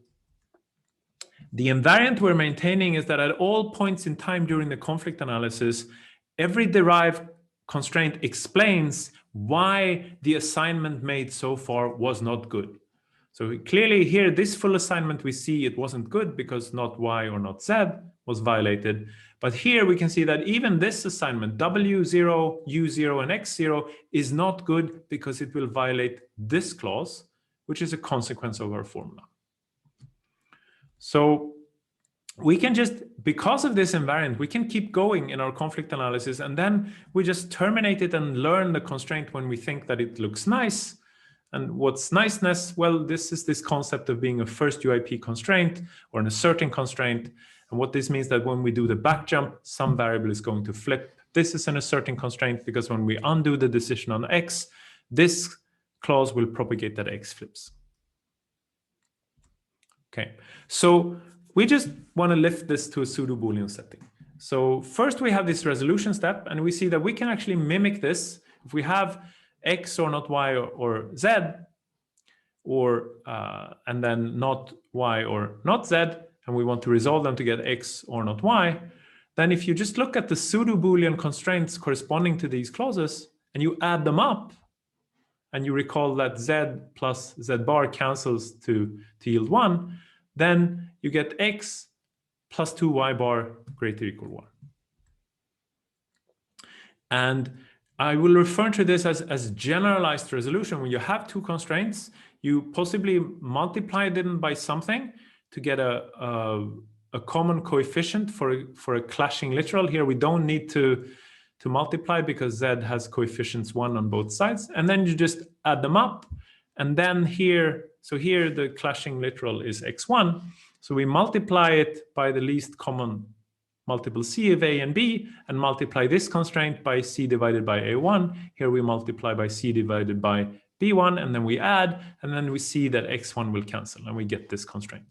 the invariant we're maintaining is that at all points in time during the conflict analysis, every derived constraint explains why the assignment made so far was not good. So clearly here, this full assignment, we see it wasn't good because not Y or not Z was violated. But here we can see that even this assignment, W0, U0, and X0 is not good because it will violate this clause, which is a consequence of our formula. So we can just, because of this invariant, we can keep going in our conflict analysis, and then we just terminate it and learn the constraint when we think that it looks nice. And what's niceness? Well, this is this concept of being a first UIP constraint or an asserting constraint. And what this means that when we do the back jump, some variable is going to flip. This is an asserting constraint because when we undo the decision on X, this clause will propagate that X flips. Okay, so we just want to lift this to a pseudo-Boolean setting. So first we have this resolution step, and we see that we can actually mimic this. If we have X or not Y or Z, or and then not Y or not Z, and we want to resolve them to get X or not Y, then if you just look at the pseudo-Boolean constraints corresponding to these clauses, and you add them up, and you recall that Z plus Z bar cancels to yield 1, then you get X plus 2Y bar greater or equal 1. And I will refer to this as generalized resolution. When you have two constraints, you possibly multiply them by something to get a common coefficient for a clashing literal. Here we don't need to multiply because Z has coefficients 1 on both sides, and then you just add them up. And then here, so here the clashing literal is X1. So we multiply it by the least common multiple C of A and B, and multiply this constraint by C divided by A1. Here we multiply by C divided by B1, and then we add, and then we see that X1 will cancel, and we get this constraint.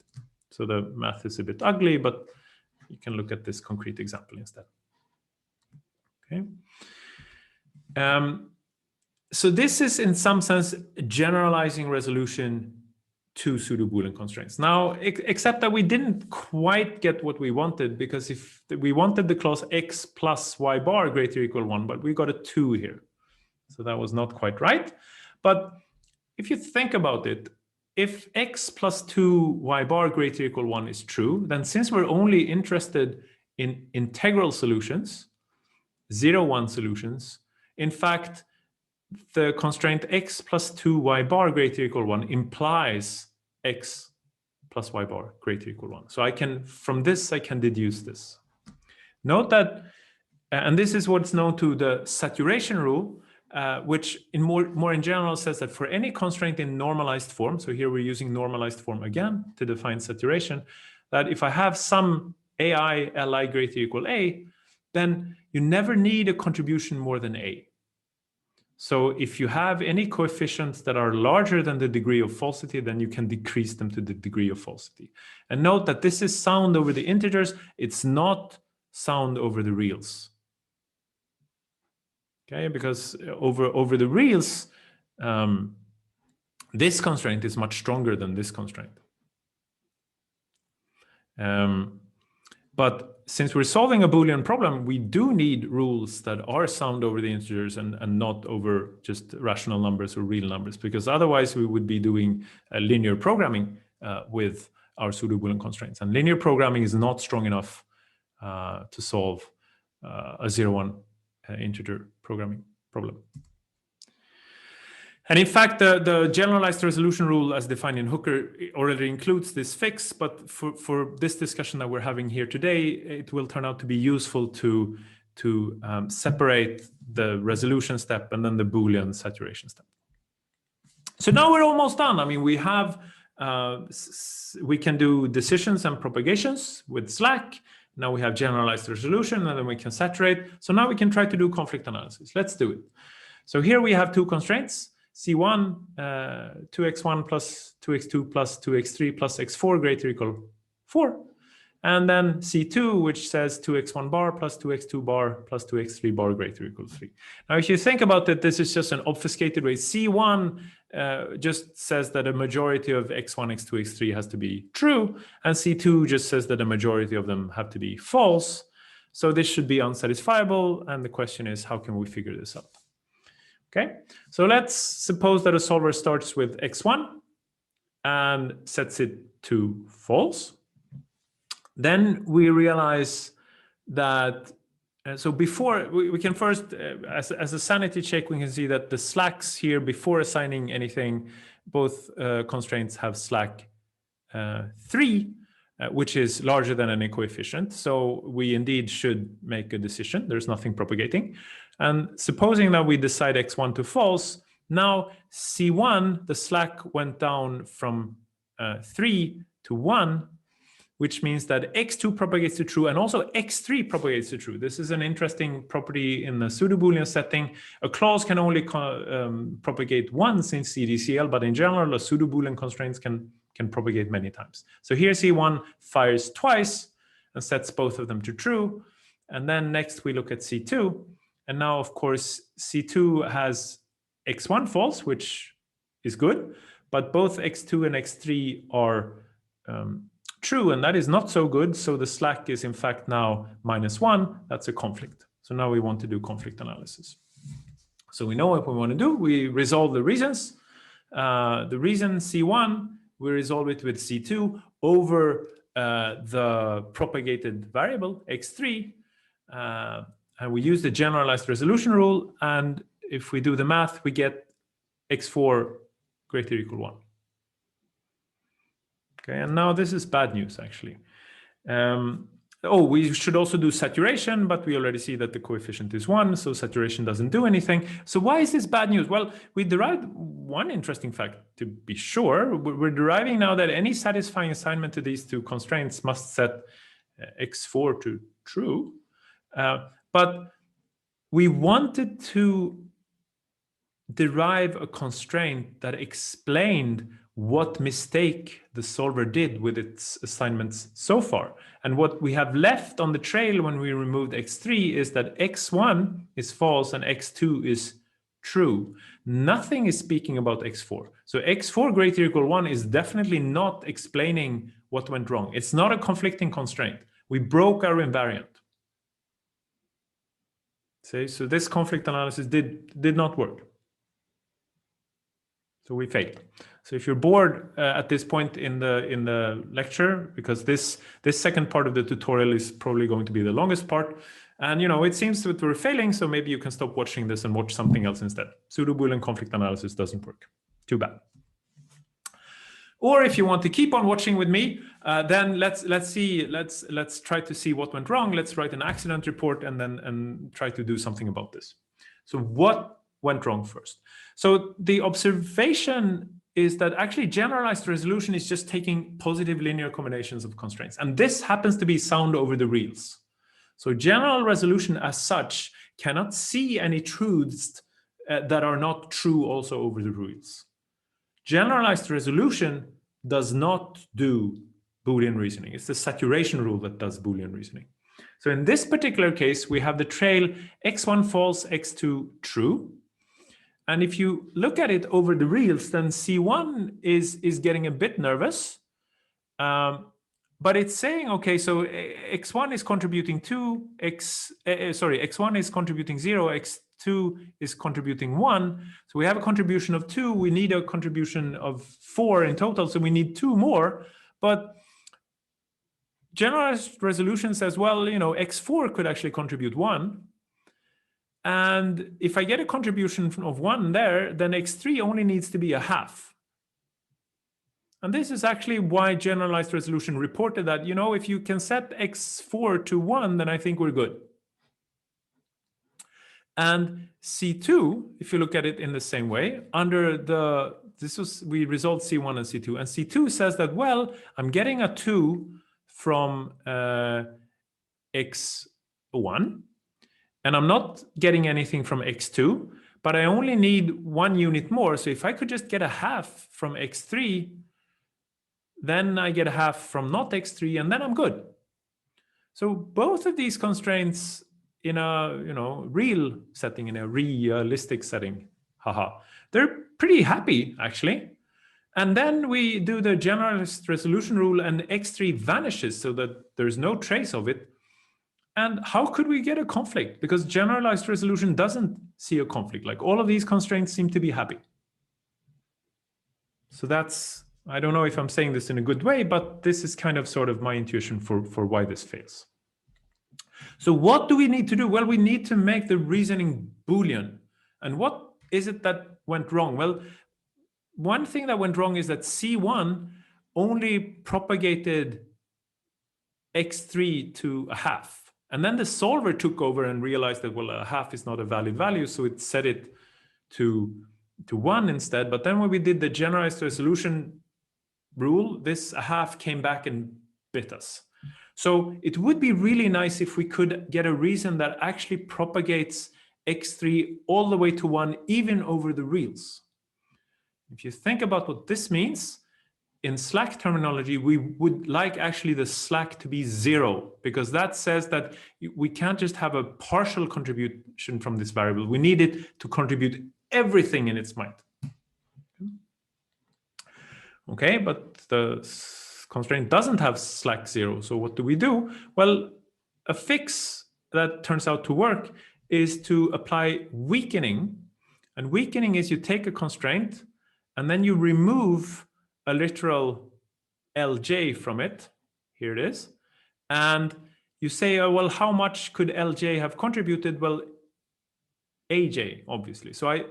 So the math is a bit ugly, but you can look at this concrete example instead. Okay. So this is in some sense generalizing resolution to pseudo-Boolean constraints. Now, except that we didn't quite get what we wanted, because if we wanted the clause X plus Y bar greater or equal 1, but we got a 2 here. So that was not quite right. But if you think about it, if X plus 2 Y bar greater or equal 1 is true, then since we're only interested in integral solutions, 0-1 solutions, in fact, the constraint X plus 2 Y bar greater or equal 1 implies X plus Y bar greater or equal 1. So I can, from this, I can deduce this. Note that, and this is what's known to the saturation rule, which in more in general says that for any constraint in normalized form, so here we're using normalized form again to define saturation, that if I have some AI Li greater or equal A, then you never need a contribution more than A. So if you have any coefficients that are larger than the degree of falsity, then you can decrease them to the degree of falsity. And note that this is sound over the integers. It's not sound over the reals. Okay, because over the reals, this constraint is much stronger than this constraint. But since we're solving a Boolean problem, we do need rules that are sound over the integers and not over just rational numbers or real numbers, because otherwise we would be doing linear programming with our pseudo-Boolean constraints. And linear programming is not strong enough to solve a 0-1 integer programming problem. And in fact, the generalized resolution rule as defined in Hooker already includes this fix, but for this discussion that we're having here today, it will turn out to be useful to separate the resolution step and then the Boolean saturation step. So now we're almost done. I mean, we can do decisions and propagations with slack. Now we have generalized resolution, and then we can saturate. So now we can try to do conflict analysis. Let's do it. So here we have two constraints. C1, 2x1 plus 2x2 plus 2x3 plus x4 greater or equal 4. And then C2, which says 2x1 bar plus 2x2 bar plus 2x3 bar greater or equal 3. Now, if you think about it, this is just an obfuscated way. C1 just says that a majority of x1, x2, x3 has to be true. And C2 just says that a majority of them have to be false. So this should be unsatisfiable. And the question is, how can we figure this out? Okay, so let's suppose that a solver starts with x1 and sets it to false. Then we realize that, so before, we can first, as a sanity check, we can see that the slacks here, before assigning anything, both constraints have slack 3, which is larger than any coefficient. So we indeed should make a decision. There's nothing propagating. And supposing that we decide x1 to false, now C1, the slack went down from 3 to 1, which means that x2 propagates to true and also x3 propagates to true. This is an interesting property in the pseudo-Boolean setting. A clause can only propagate once in Cdcl, but in general, a pseudo-Boolean constraints can propagate many times. So here C1 fires twice and sets both of them to true. And then next we look at C2. And now, of course, C2 has x1 false, which is good, but both x2 and x3 are true, and that is not so good. So the slack is in fact now -1. That's a conflict. So now we want to do conflict analysis. So we know what we want to do. We resolve the reasons. The reason C1, we resolve it with C2 over the propagated variable x3. And we use the generalized resolution rule. And if we do the math, we get x4 greater or equal 1. Okay, and now this is bad news, actually. We should also do saturation, but we already see that the coefficient is 1, so saturation doesn't do anything. So why is this bad news? Well, we derived one interesting fact, to be sure. We're deriving now that any satisfying assignment to these two constraints must set x4 to true. But we wanted to derive a constraint that explained what mistake the solver did with its assignments so far. And what we have left on the trail when we removed x3 is that x1 is false and x2 is true. Nothing is speaking about x4. So x4 greater or equal 1 is definitely not explaining what went wrong. It's not a conflicting constraint. We broke our invariant. See, so this conflict analysis did not work. So we failed. So if you're bored at this point in the lecture, because this second part of the tutorial is probably going to be the longest part, and it seems that we're failing, so maybe you can stop watching this and watch something else instead. Pseudo-Boolean conflict analysis doesn't work. Too bad. Or if you want to keep on watching with me, then let's try to see what went wrong. Let's write an accident report and try to do something about this. So what went wrong first. So the observation is that actually generalized resolution is just taking positive linear combinations of constraints. And this happens to be sound over the reals. So general resolution as such cannot see any truths that are not true also over the reals. Generalized resolution does not do Boolean reasoning. It's the saturation rule that does Boolean reasoning. So in this particular case, we have the trail x1 false, x2 true. And if you look at it over the reals, then C1 is getting a bit nervous. But it's saying, okay, so x1 is contributing 2, x1 is contributing 0, x2 is contributing 1. So we have a contribution of 2. We need a contribution of 4 in total, so we need 2 more. But generalized resolution says, well, you know, x4 could actually contribute 1. And if I get a contribution of 1 there, then x3 only needs to be a half. And this is actually why generalized resolution reported that, you know, if you can set x4 to 1, then I think we're good. And C2, if you look at it in the same way, under the, we resolved C1 and C2. And C2 says that, well, I'm getting a 2 from x1. And I'm not getting anything from x2, but I only need 1 unit more. So if I could just get a half from x3, then I get a half from not x3, and then I'm good. So both of these constraints in a real setting, in a realistic setting, they're pretty happy actually. And then we do the generalized resolution rule, and x3 vanishes so that there's no trace of it. And how could we get a conflict? Because generalized resolution doesn't see a conflict. Like, all of these constraints seem to be happy. So that's, I don't know if I'm saying this in a good way, but this is kind of sort of my intuition for why this fails. So what do we need to do? Well, we need to make the reasoning Boolean. And what is it that went wrong? Well, one thing that went wrong is that C1 only propagated x3 to a half. And then the solver took over and realized that, well, a half is not a valid value, so it set it to 1 instead. But then when we did the generalized resolution rule, this a half came back and bit us. So it would be really nice if we could get a reason that actually propagates x3 all the way to 1, even over the reals. If you think about what this means, in slack terminology, we would like actually the slack to be 0, because that says that we can't just have a partial contribution from this variable. We need it to contribute everything in its might. Okay, but the constraint doesn't have slack 0. So what do we do? Well, a fix that turns out to work is to apply weakening. And weakening is you take a constraint and then you remove a literal LJ from it. Here it is. And you say, oh, well, how much could LJ have contributed? Well, AJ, obviously. So I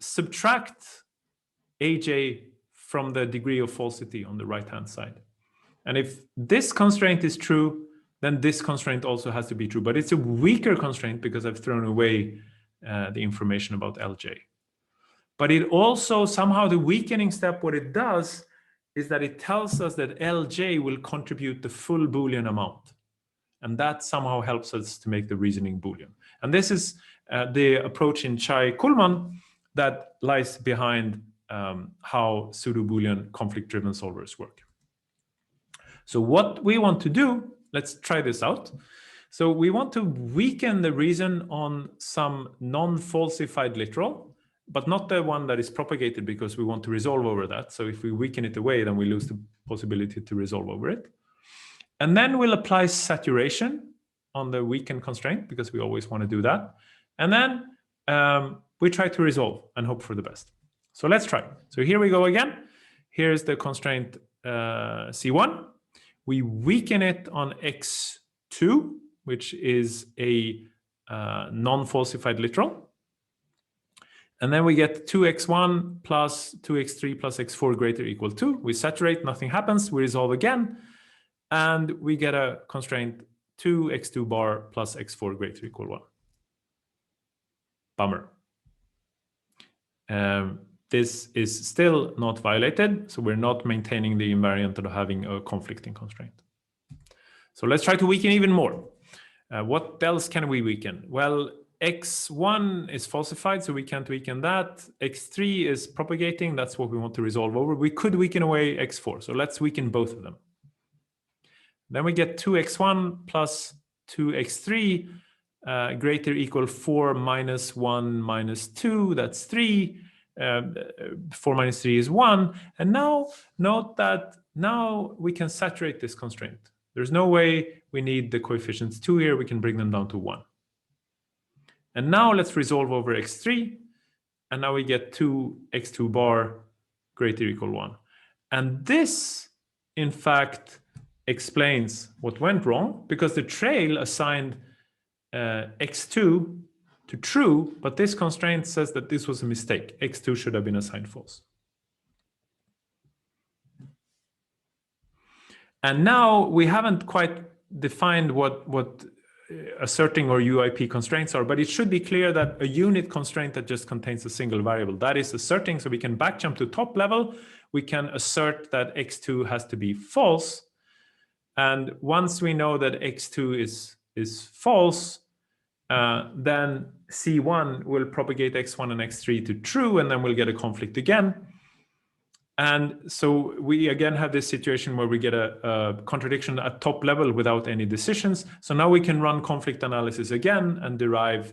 subtract AJ from the degree of falsity on the right-hand side. And if this constraint is true, then this constraint also has to be true. But it's a weaker constraint because I've thrown away the information about LJ. But it also, somehow the weakening step, what it does is that it tells us that LJ will contribute the full Boolean amount. And that somehow helps us to make the reasoning Boolean. And this is the approach in Chai-Kuhlmann that lies behind how pseudo-Boolean conflict-driven solvers work. So what we want to do, let's try this out. So we want to weaken the reason on some non-falsified literal, but not the one that is propagated, because we want to resolve over that. So if we weaken it away, then we lose the possibility to resolve over it. And then we'll apply saturation on the weakened constraint, because we always want to do that. And then we try to resolve and hope for the best. So let's try. So here we go again. Here's the constraint C1. We weaken it on x2, which is a non-falsified literal. And then we get 2x1 plus 2x3 plus x4 greater equal 2. We saturate, nothing happens. We resolve again. And we get a constraint 2x2 bar plus x4 greater equal 1. Bummer. this is still not violated. So we're not maintaining the invariant of having a conflicting constraint. So let's try to weaken even more. What else can we weaken? Well, x1 is falsified, so we can't weaken that. x3 is propagating. That's what we want to resolve over. We could weaken away x4. So let's weaken both of them. Then we get 2x1 plus 2x3 greater or equal 4 minus 1 minus 2. That's 3. 4 minus 3 is 1. And now note that now we can saturate this constraint. There's no way we need the coefficients 2 here. We can bring them down to 1. And now let's resolve over x3. And now we get 2x2 bar greater or equal 1. And this, in fact, explains what went wrong, because the trail assigned x2 to true, but this constraint says that this was a mistake. x2 should have been assigned false. And now we haven't quite defined what asserting or UIP constraints are, but it should be clear that a unit constraint that just contains a single variable, that is asserting. So we can back jump to top level. We can assert that x2 has to be false. And once we know that x2 is false, then C1 will propagate x1 and x3 to true, and then we'll get a conflict again. And so we again have this situation where we get a contradiction at top level without any decisions. So now we can run conflict analysis again and derive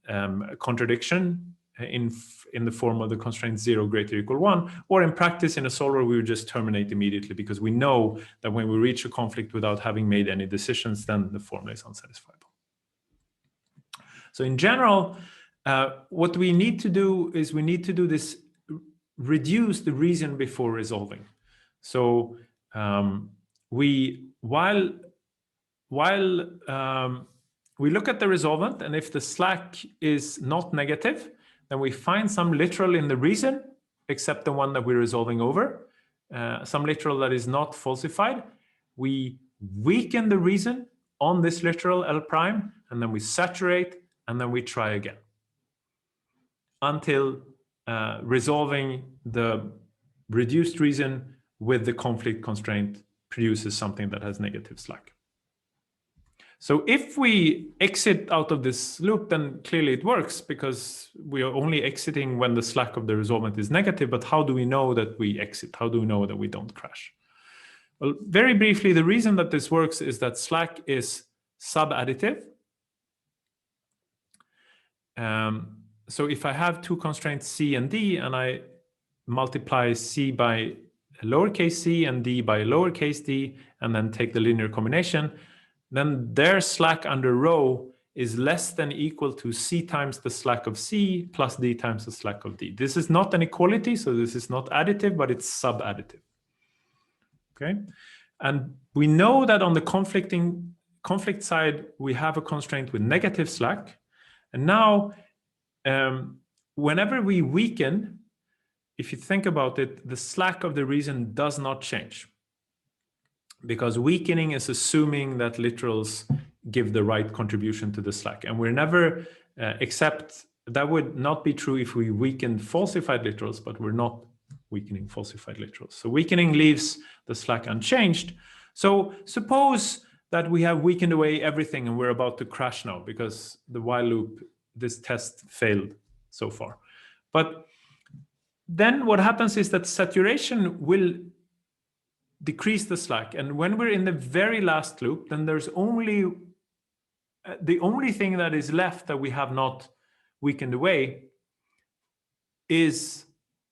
a contradiction in the form of the constraint 0 greater or equal 1. Or in practice, in a solver, we would just terminate immediately, because we know that when we reach a conflict without having made any decisions, then the formula is unsatisfiable. So in general, what we need to do is we need to do this, reduce the reason before resolving. So while we look at the resolvent, and if the slack is not negative, then we find some literal in the reason, except the one that we're resolving over, some literal that is not falsified. We weaken the reason on this literal L prime, and then we saturate, and then we try again until resolving the reduced reason with the conflict constraint produces something that has negative slack. So if we exit out of this loop, then clearly it works, because we are only exiting when the slack of the resolvent is negative. But how do we know that we exit? How do we know that we don't crash? Well, very briefly, the reason that this works is that slack is sub-additive. So if I have two constraints C and D, and I multiply C by lowercase c and D by lowercase d, and then take the linear combination, then their slack under rho is less than equal to C times the slack of C plus D times the slack of D. This is not an equality, so this is not additive, but it's sub-additive. Okay, and we know that on the conflict side, we have a constraint with negative slack. And now, whenever we weaken, if you think about it, the slack of the reason does not change, because weakening is assuming that literals give the right contribution to the slack. And we're never, except that would not be true if we weakened falsified literals, but we're not weakening falsified literals. So weakening leaves the slack unchanged. So suppose that we have weakened away everything and we're about to crash now because the while loop, this test failed so far. But then what happens is that saturation will decrease the slack. And when we're in the very last loop, then there's only, the only thing that is left that we have not weakened away is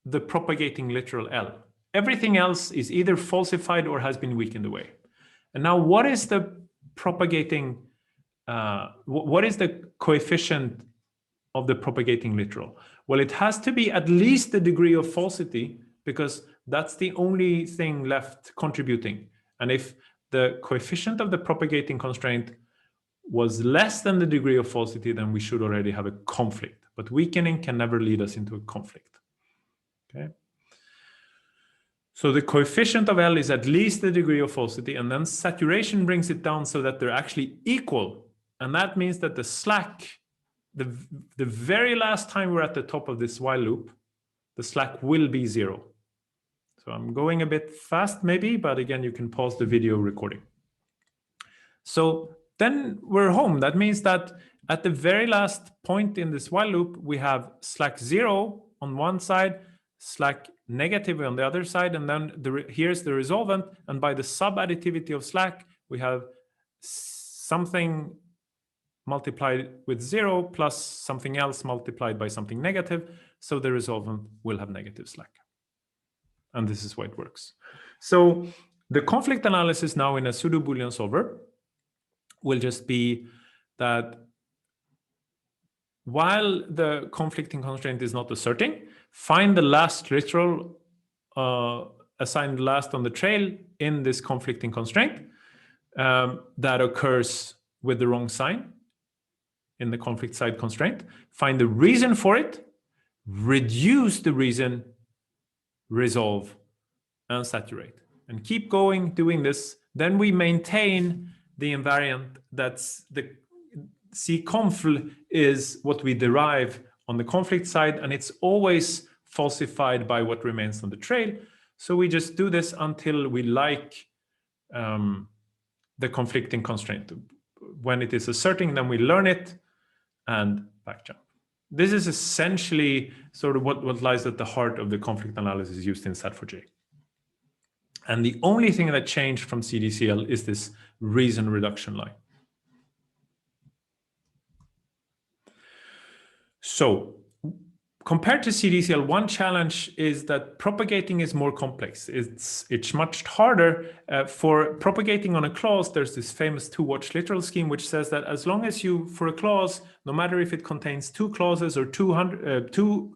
the propagating literal L. Everything else is either falsified or has been weakened away. And now what is the propagating, what is the coefficient of the propagating literal? Well, it has to be at least the degree of falsity, because that's the only thing left contributing. And if the coefficient of the propagating constraint was less than the degree of falsity, then we should already have a conflict. But weakening can never lead us into a conflict. Okay. So the coefficient of L is at least the degree of falsity, and then saturation brings it down so that they're actually equal. And that means that the slack the very last time we're at the top of this while loop, the slack will be 0. So I'm going a bit fast maybe, but again, you can pause the video recording. So then we're home. That means that at the very last point in this while loop, we have slack 0 on one side, slack negative on the other side, and then here's the resolvent. And by the subadditivity of slack, we have something multiplied with 0 plus something else multiplied by something negative. So the resolvent will have negative slack. And this is why it works. So the conflict analysis now in a pseudo-Boolean solver will just be that while the conflicting constraint is not asserting, find the last literal assigned last on the trail in this conflicting constraint that occurs with the wrong sign in the conflict side constraint. Find the reason for it, reduce the reason, resolve, and saturate. And keep going doing this. Then we maintain the invariant that's the Cconfl is what we derive on the conflict side, and it's always falsified by what remains on the trail. So we just do this until we like the conflicting constraint. When it is asserting, then we learn it and backjump. This is essentially sort of what lies at the heart of the conflict analysis used in Sat4j. And the only thing that changed from Cdcl is this reason reduction line. So compared to Cdcl, one challenge is that propagating is more complex. It's much harder. For propagating on a clause, there's this famous two-watch literal scheme, which says that as long as you, for a clause, no matter if it contains 2 clauses or 2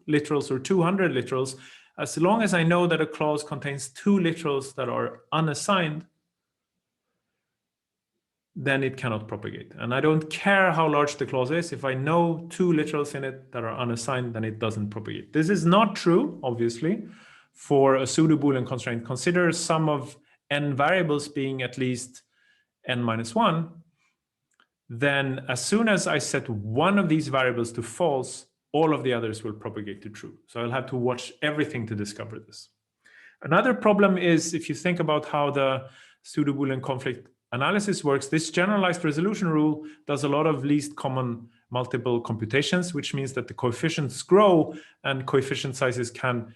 literals or 200 literals, as long as I know that a clause contains 2 literals that are unassigned, then it cannot propagate. And I don't care how large the clause is. If I know 2 literals in it that are unassigned, then it doesn't propagate. This is not true, obviously, for a pseudo-Boolean constraint. Consider sum of n variables being at least n minus 1. Then as soon as I set one of these variables to false, all of the others will propagate to true. So I'll have to watch everything to discover this. Another problem is if you think about how the pseudo-Boolean conflict analysis works, this generalized resolution rule does a lot of least common multiple computations, which means that the coefficients grow and coefficient sizes can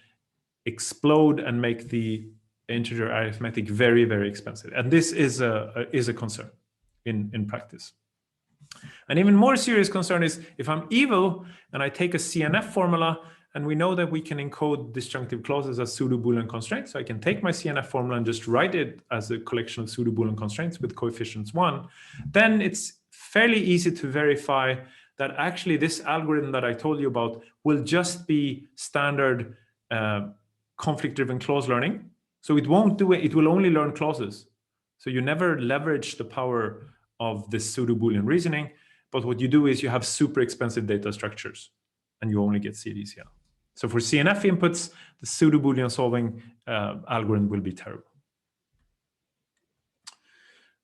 explode and make the integer arithmetic very, very expensive. And this is a concern in practice. An even more serious concern is if I'm evil and I take a CNF formula, and we know that we can encode disjunctive clauses as pseudo-Boolean constraints. So I can take my CNF formula and just write it as a collection of pseudo-Boolean constraints with coefficients 1. Then it's fairly easy to verify that actually this algorithm that I told you about will just be standard conflict-driven clause learning. So it won't do it. It will only learn clauses. So you never leverage the power of this pseudo-Boolean reasoning. But what you do is you have super expensive data structures and you only get Cdcl. So for CNF inputs, the pseudo-Boolean solving algorithm will be terrible.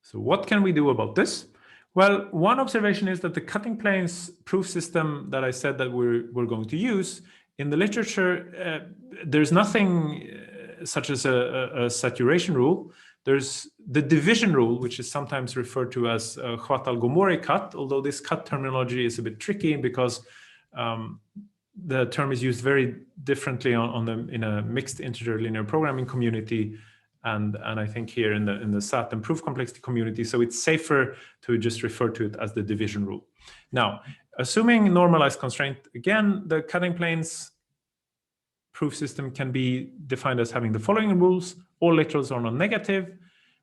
So what can we do about this? Well, one observation is that the cutting planes proof system that I said that we're going to use, in the literature, there's nothing such as a saturation rule. There's the division rule, which is sometimes referred to as Huatal-Gomori cut, although this cut terminology is a bit tricky because the term is used very differently in a mixed integer linear programming community, and I think here in the SAT and proof complexity community. So it's safer to just refer to it as the division rule. Now, assuming normalized constraint, again, the cutting planes proof system can be defined as having the following rules. All literals are non-negative.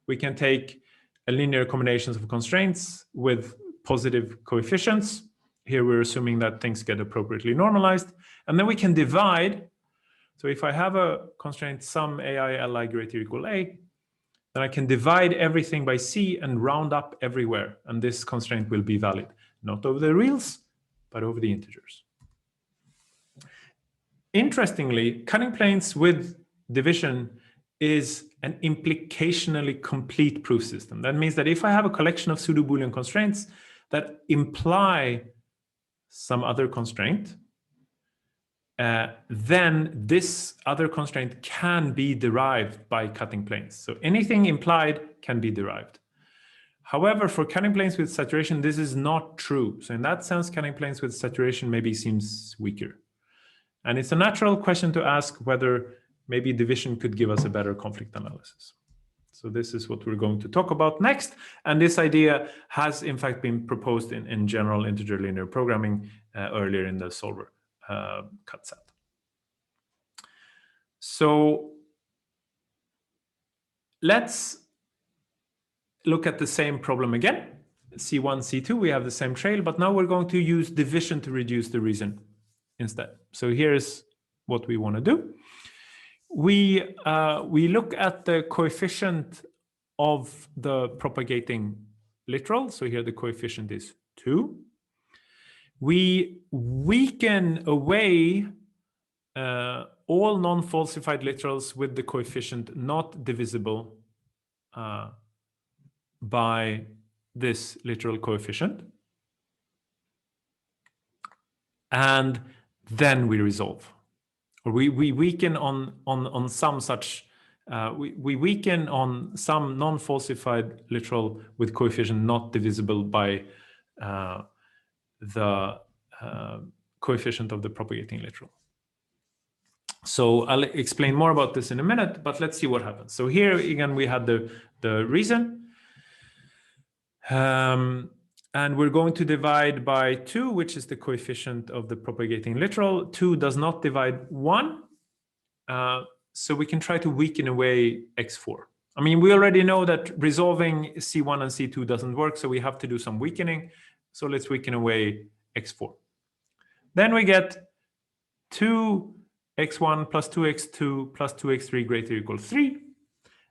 We can take a linear combinations of constraints with positive coefficients. Here we're assuming that things get appropriately normalized. And then we can divide. So if I have a constraint sum ai li greater equal a, then I can divide everything by c and round up everywhere. And this constraint will be valid, not over the reals, but over the integers. Interestingly, cutting planes with division is an implicationally complete proof system. That means that if I have a collection of pseudo-Boolean constraints that imply some other constraint, then this other constraint can be derived by cutting planes. So anything implied can be derived. However, for cutting planes with saturation, this is not true. So in that sense, cutting planes with saturation maybe seems weaker. And it's a natural question to ask whether maybe division could give us a better conflict analysis. So this is what we're going to talk about next. And this idea has in fact been proposed in general integer linear programming earlier in the solver cut set. So let's look at the same problem again. C1, C2, we have the same trail, but now we're going to use division to reduce the reason instead. So here's what we want to do. We look at the coefficient of the propagating literal. So here the coefficient is 2. We weaken away all non-falsified literals with the coefficient not divisible by this literal coefficient. And then we resolve. Or we weaken on some such, we weaken on some non-falsified literal with coefficient not divisible by the coefficient of the propagating literal. So I'll explain more about this in a minute, but let's see what happens. So here again, we had the reason. And we're going to divide by 2, which is the coefficient of the propagating literal. 2 does not divide 1. So we can try to weaken away x4. I mean, we already know that resolving C1 and C2 doesn't work, so we have to do some weakening. So let's weaken away x4. Then we get 2x1 plus 2x2 plus 2x3 greater or equal to 3.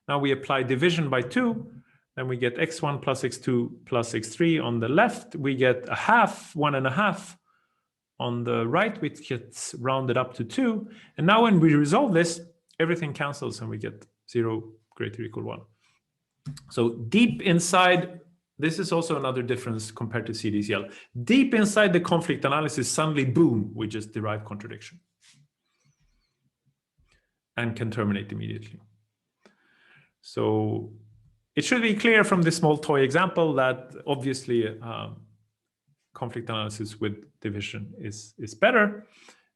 Now we apply division by 2. Then we get x1 plus x2 plus x3 on the left. We get a half, 1.5 on the right, which gets rounded up to 2. And now when we resolve this, everything cancels and we get 0 greater or equal 1. So deep inside, this is also another difference compared to Cdcl. Deep inside the conflict analysis, suddenly, boom, we just derive contradiction and can terminate immediately. So it should be clear from this small toy example that obviously conflict analysis with division is better.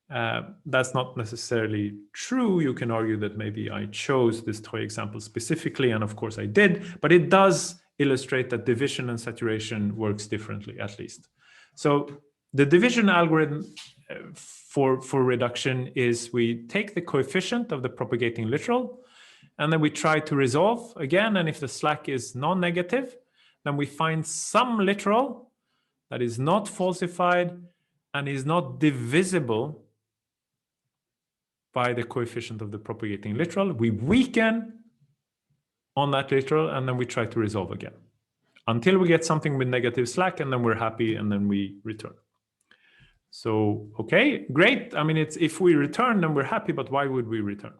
That's not necessarily true. You can argue that maybe I chose this toy example specifically, and of course I did, but it does illustrate that division and saturation works differently, at least. So the division algorithm for reduction is we take the coefficient of the propagating literal, and then we try to resolve again. And if the slack is non-negative, then we find some literal that is not falsified and is not divisible by the coefficient of the propagating literal. We weaken on that literal, and then we try to resolve again until we get something with negative slack, and then we're happy, and then we return. So, okay, great. I mean, it's if we return, then we're happy, but why would we return?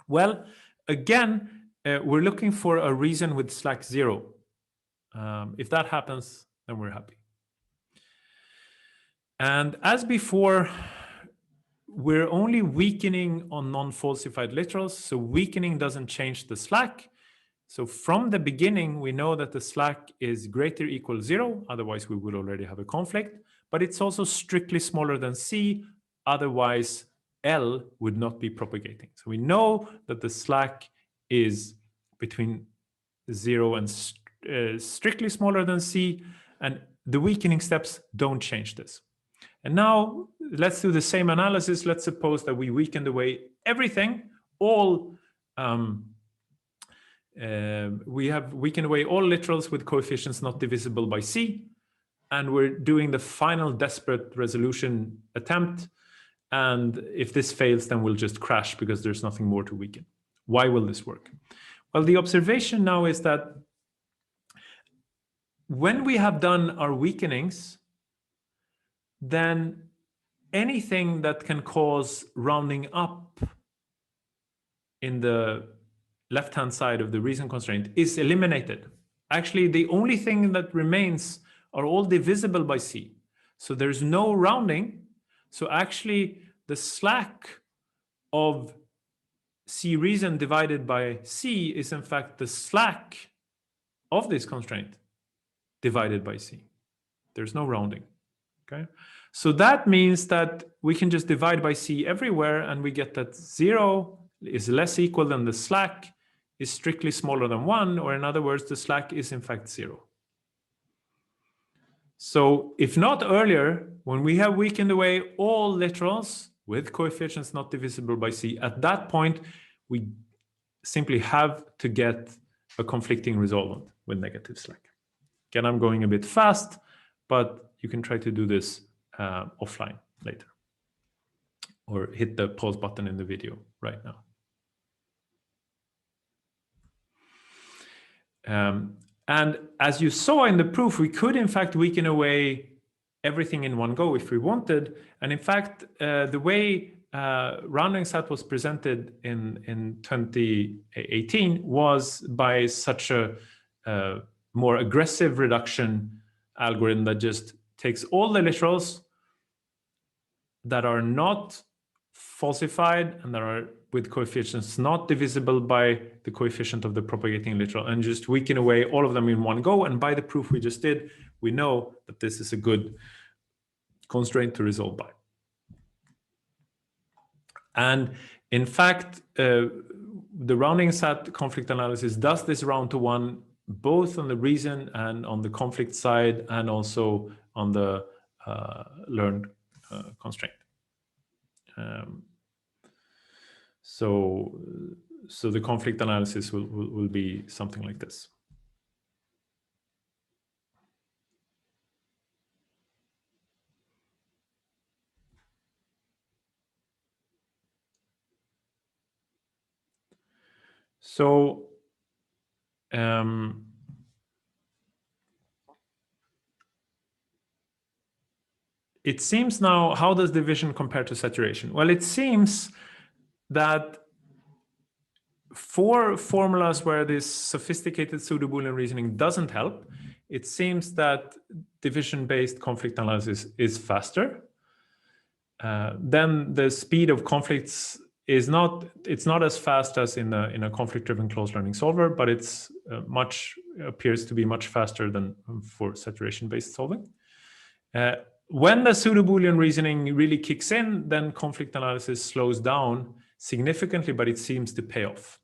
Well, again, we're looking for a reason with slack 0. If that happens, then we're happy. And as before, we're only weakening on non-falsified literals. So weakening doesn't change the slack. So from the beginning, we know that the slack is greater or equal to 0. Otherwise, we would already have a conflict. But it's also strictly smaller than C. Otherwise, L would not be propagating. So we know that the slack is between 0 and strictly smaller than C. And the weakening steps don't change this. And now let's do the same analysis. Let's suppose that we weakened away everything, we have weakened away all literals with coefficients not divisible by C, and we're doing the final desperate resolution attempt. And if this fails, then we'll just crash because there's nothing more to weaken. Why will this work? Well, the observation now is that when we have done our weakenings, then anything that can cause rounding up in the left-hand side of the reason constraint is eliminated. Actually, the only thing that remains are all divisible by C. So there's no rounding. So actually the slack of C reason divided by C is in fact the slack of this constraint divided by C. There's no rounding. Okay. So that means that we can just divide by C everywhere, and we get that 0 is less equal than the slack is strictly smaller than 1, or in other words, the slack is in fact 0. So if not earlier, when we have weakened away all literals with coefficients not divisible by C, at that point, we simply have to get a conflicting resolvent with negative slack. Again, I'm going a bit fast, but you can try to do this offline later, or hit the pause button in the video right now. And as you saw in the proof, we could in fact weaken away everything in one go if we wanted. And in fact, the way rounding sat was presented in 2018 was by such a more aggressive reduction algorithm that just takes all the literals that are not falsified and that are with coefficients not divisible by the coefficient of the propagating literal, and just weaken away all of them in one go. And by the proof we just did, we know that this is a good constraint to resolve by. And in fact, the rounding sat conflict analysis does this round to 1 both on the reason and on the conflict side, and also on the learned constraint. So the conflict analysis will be something like this. So it seems now, how does division compare to saturation? Well, it seems that for formulas where this sophisticated pseudo-Boolean reasoning doesn't help, it seems that division-based conflict analysis is faster. Then the speed of conflicts is not as fast as in a conflict-driven closed learning solver, but it's appears to be much faster than for saturation-based solving. When the pseudo-Boolean reasoning really kicks in, then conflict analysis slows down significantly, but it seems to pay off.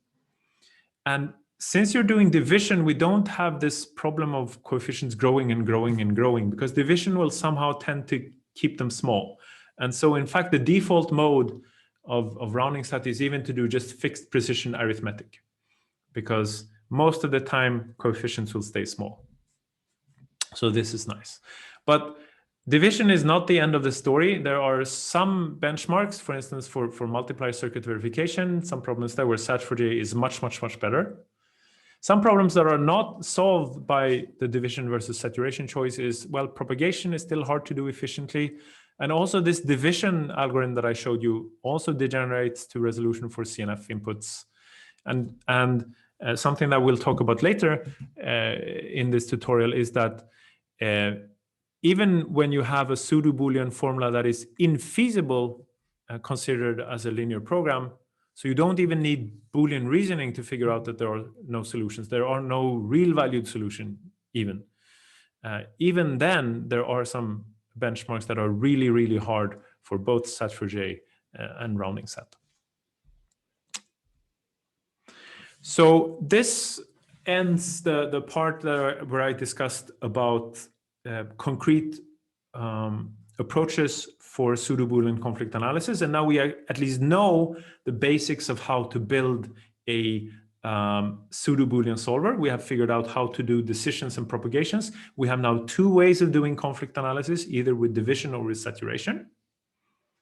And since you're doing division, we don't have this problem of coefficients growing and growing and growing, because division will somehow tend to keep them small. And so in fact, the default mode of rounding sat is even to do just fixed precision arithmetic, because most of the time coefficients will stay small. So this is nice. But division is not the end of the story. There are some benchmarks, for instance, for multiplier circuit verification, some problems there where Sat4j is much, much, much better. Some problems that are not solved by the division versus saturation choice is, well, propagation is still hard to do efficiently. And also this division algorithm that I showed you also degenerates to resolution for CNF inputs. And something that we'll talk about later in this tutorial is that even when you have a pseudo-Boolean formula that is infeasible, considered as a linear program, so you don't even need Boolean reasoning to figure out that there are no solutions. There are no real valued solution even. Even then, there are some benchmarks that are really, really hard for both Sat4j and rounding sat. So this ends the part where I discussed about concrete approaches for pseudo-Boolean conflict analysis. And now we at least know the basics of how to build a pseudo-Boolean solver. We have figured out how to do decisions and propagations. We have now 2 ways of doing conflict analysis, either with division or with saturation.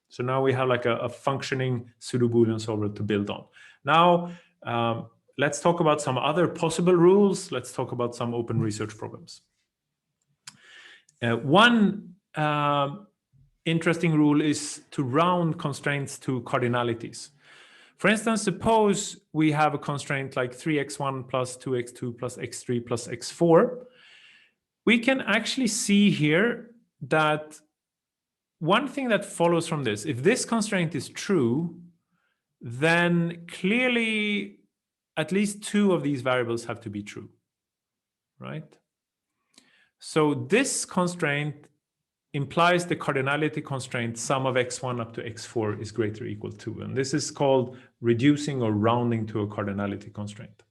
So now we have like a functioning pseudo-Boolean solver to build on. Now, let's talk about some other possible rules. Let's talk about some open research problems. One interesting rule is to round constraints to cardinalities. For instance, suppose we have a constraint like 3x1 plus 2x2 plus x3 plus x4. We can actually see here that one thing that follows from this, if this constraint is true, then clearly at least two of these variables have to be true, right? So this constraint implies the cardinality constraint sum of x1 up to x4 is greater or equal to. And this is called reducing or rounding to a cardinality constraint.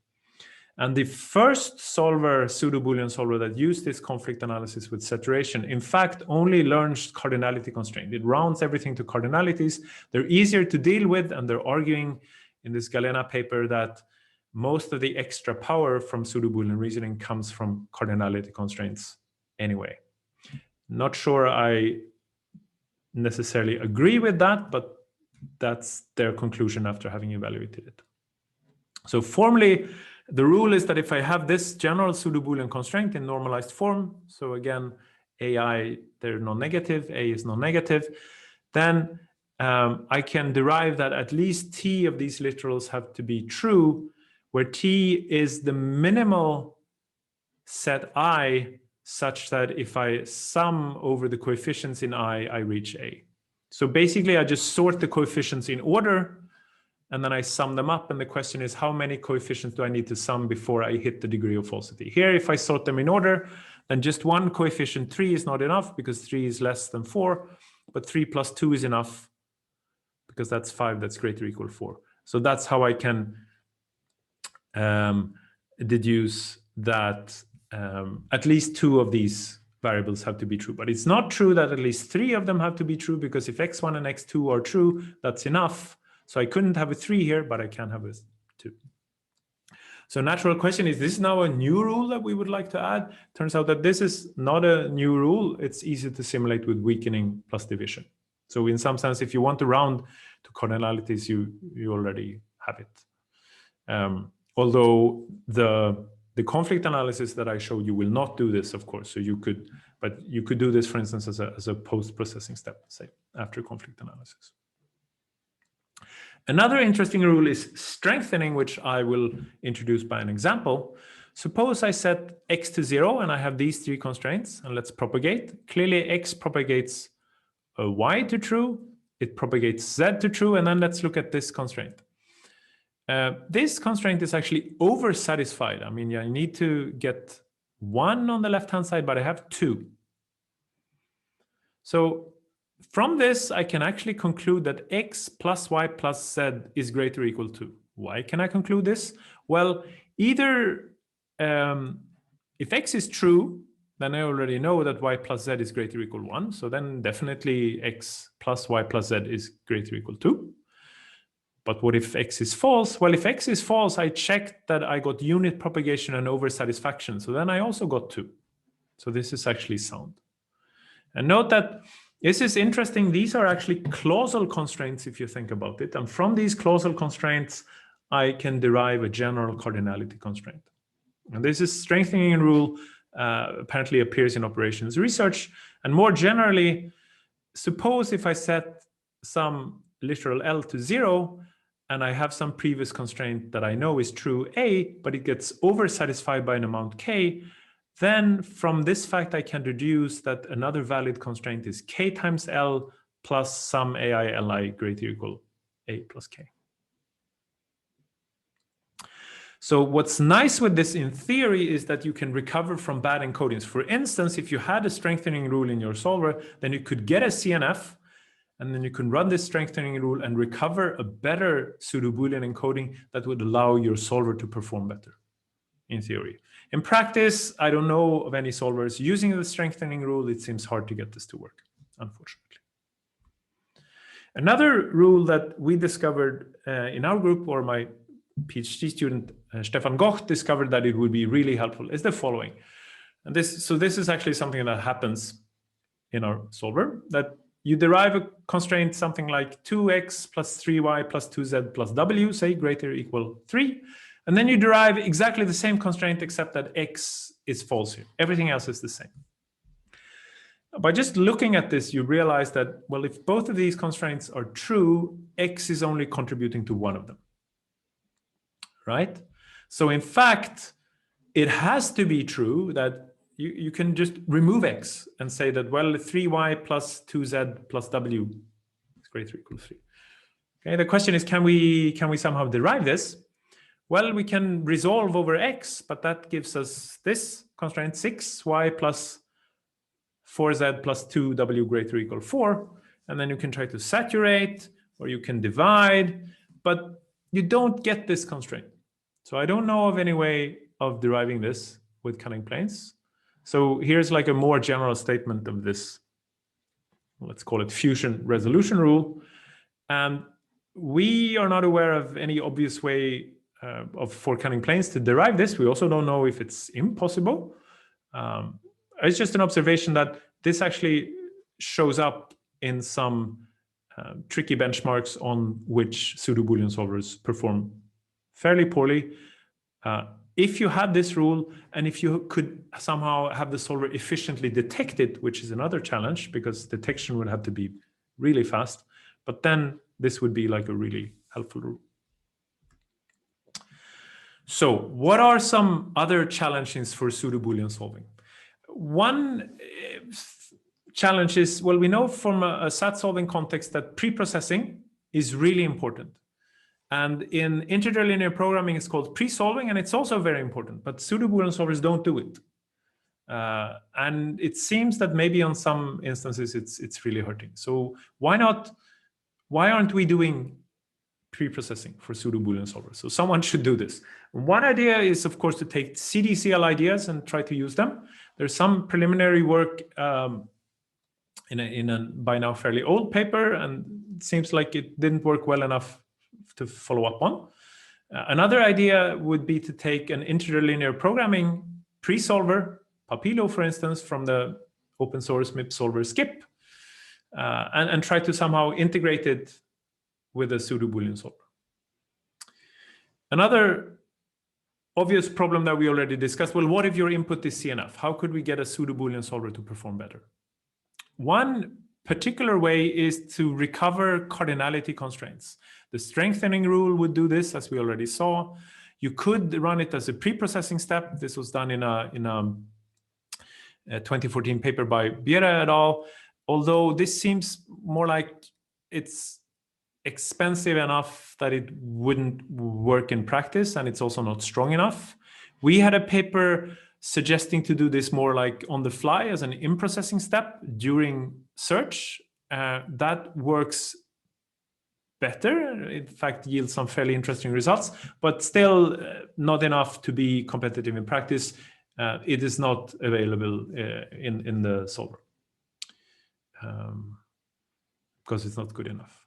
And the first solver, pseudo-Boolean solver that used this conflict analysis with saturation, in fact, only learns cardinality constraint. It rounds everything to cardinalities. They're easier to deal with, and they're arguing in this Galena paper that most of the extra power from pseudo-Boolean reasoning comes from cardinality constraints anyway. Not sure I necessarily agree with that, but that's their conclusion after having evaluated it. So formally, the rule is that if I have this general pseudo-Boolean constraint in normalized form, so again, AI, they're non-negative, A is non-negative, then I can derive that at least T of these literals have to be true, where T is the minimal set I such that if I sum over the coefficients in I reach A. So basically, I just sort the coefficients in order, and then I sum them up. And the question is, how many coefficients do I need to sum before I hit the degree of falsity? Here, if I sort them in order, then just one coefficient 3 is not enough because 3 is less than 4, but 3 plus 2 is enough because that's 5, that's greater or equal to 4. So that's how I can deduce that at least two of these variables have to be true. But it's not true that at least 3 of them have to be true, because if x1 and x2 are true, that's enough. So I couldn't have a 3 here, but I can have a 2. So natural question is this now a new rule that we would like to add? Turns out that this is not a new rule. It's easy to simulate with weakening plus division. So in some sense, if you want to round to cardinalities, you already have it. Although the conflict analysis that I showed you will not do this, of course. So you could, but you could do this, for instance, as a post-processing step, say, after conflict analysis. Another interesting rule is strengthening, which I will introduce by an example. Suppose I set x to 0 and I have these 3 constraints, and let's propagate. Clearly, x propagates y to true, it propagates z to true, and then let's look at this constraint. This constraint is actually over-satisfied. I mean, I need to get 1 on the left-hand side, but I have 2. So from this, I can actually conclude that x plus y plus z is greater or equal to. Why can I conclude this? Well, either if x is true, then I already know that y plus z is greater or equal to 1. So then definitely x plus y plus z is greater or equal to 2. But what if x is false? Well, if x is false, I checked that I got unit propagation and over-satisfaction. So then I also got 2. So this is actually sound. And note that this is interesting. These are actually clausal constraints, if you think about it. And from these clausal constraints, I can derive a general cardinality constraint. And this is strengthening rule, apparently appears in operations research. And more generally, suppose if I set some literal L to 0, and I have some previous constraint that I know is true A, but it gets over-satisfied by an amount K, then from this fact I can deduce that another valid constraint is K times L plus some AI Li greater or equal A plus K. So what's nice with this in theory is that you can recover from bad encodings. For instance, if you had a strengthening rule in your solver, then you could get a CNF, and then you can run this strengthening rule and recover a better pseudo-Boolean encoding that would allow your solver to perform better, in theory. In practice, I don't know of any solvers using the strengthening rule. It seems hard to get this to work, unfortunately. Another rule that we discovered in our group, or my PhD student, Stefan Goch, discovered that it would be really helpful, is the following. And this is actually something that happens in our solver, that you derive a constraint something like 2x plus 3y plus 2z plus w, say greater or equal 3. And then you derive exactly the same constraint except that x is false here. Everything else is the same. By just looking at this, you realize that, well, if both of these constraints are true, x is only contributing to one of them, right? So in fact, it has to be true that you can just remove x and say that, well, 3y plus 2z plus w is greater or equal to 3. Okay, the question is, can we somehow derive this? Well, we can resolve over x, but that gives us this constraint 6y plus 4z plus 2w greater or equal to 4. And then you can try to saturate, or you can divide, but you don't get this constraint. So I don't know of any way of deriving this with cunning planes. So here's like a more general statement of this, let's call it fusion resolution rule. And we are not aware of any obvious way for cunning planes to derive this. We also don't know if it's impossible. It's just an observation that this actually shows up in some tricky benchmarks on which pseudo-Boolean solvers perform fairly poorly. If you had this rule, and if you could somehow have the solver efficiently detect it, which is another challenge because detection would have to be really fast, but then this would be like a really helpful rule. So what are some other challenges for pseudo-Boolean solving? One challenge is, well, we know from a SAT solving context that pre-processing is really important. And in integer linear programming, it's called pre-solving, and it's also very important, but pseudo-Boolean solvers don't do it. And it seems that maybe on some instances, it's really hurting. So why aren't we doing pre-processing for pseudo-Boolean solvers? So someone should do this. One idea is, of course, to take Cdcl ideas and try to use them. There's some preliminary work in a by now fairly old paper, and it seems like it didn't work well enough to follow up on. Another idea would be to take an integer linear programming pre-solver, Papilo, for instance, from the open source MIP solver Skip, and try to somehow integrate it with a pseudo-Boolean solver. Another obvious problem that we already discussed, well, what if your input is CNF? How could we get a pseudo-Boolean solver to perform better? One particular way is to recover cardinality constraints. The strengthening rule would do this, as we already saw. You could run it as a pre-processing step. This was done in a 2014 paper by Biera et al. Although this seems more like it's expensive enough that it wouldn't work in practice, and it's also not strong enough. We had a paper suggesting to do this more like on the fly as an in-processing step during search. That works better, in fact yields some fairly interesting results, but still not enough to be competitive in practice. It is not available in the solver because it's not good enough.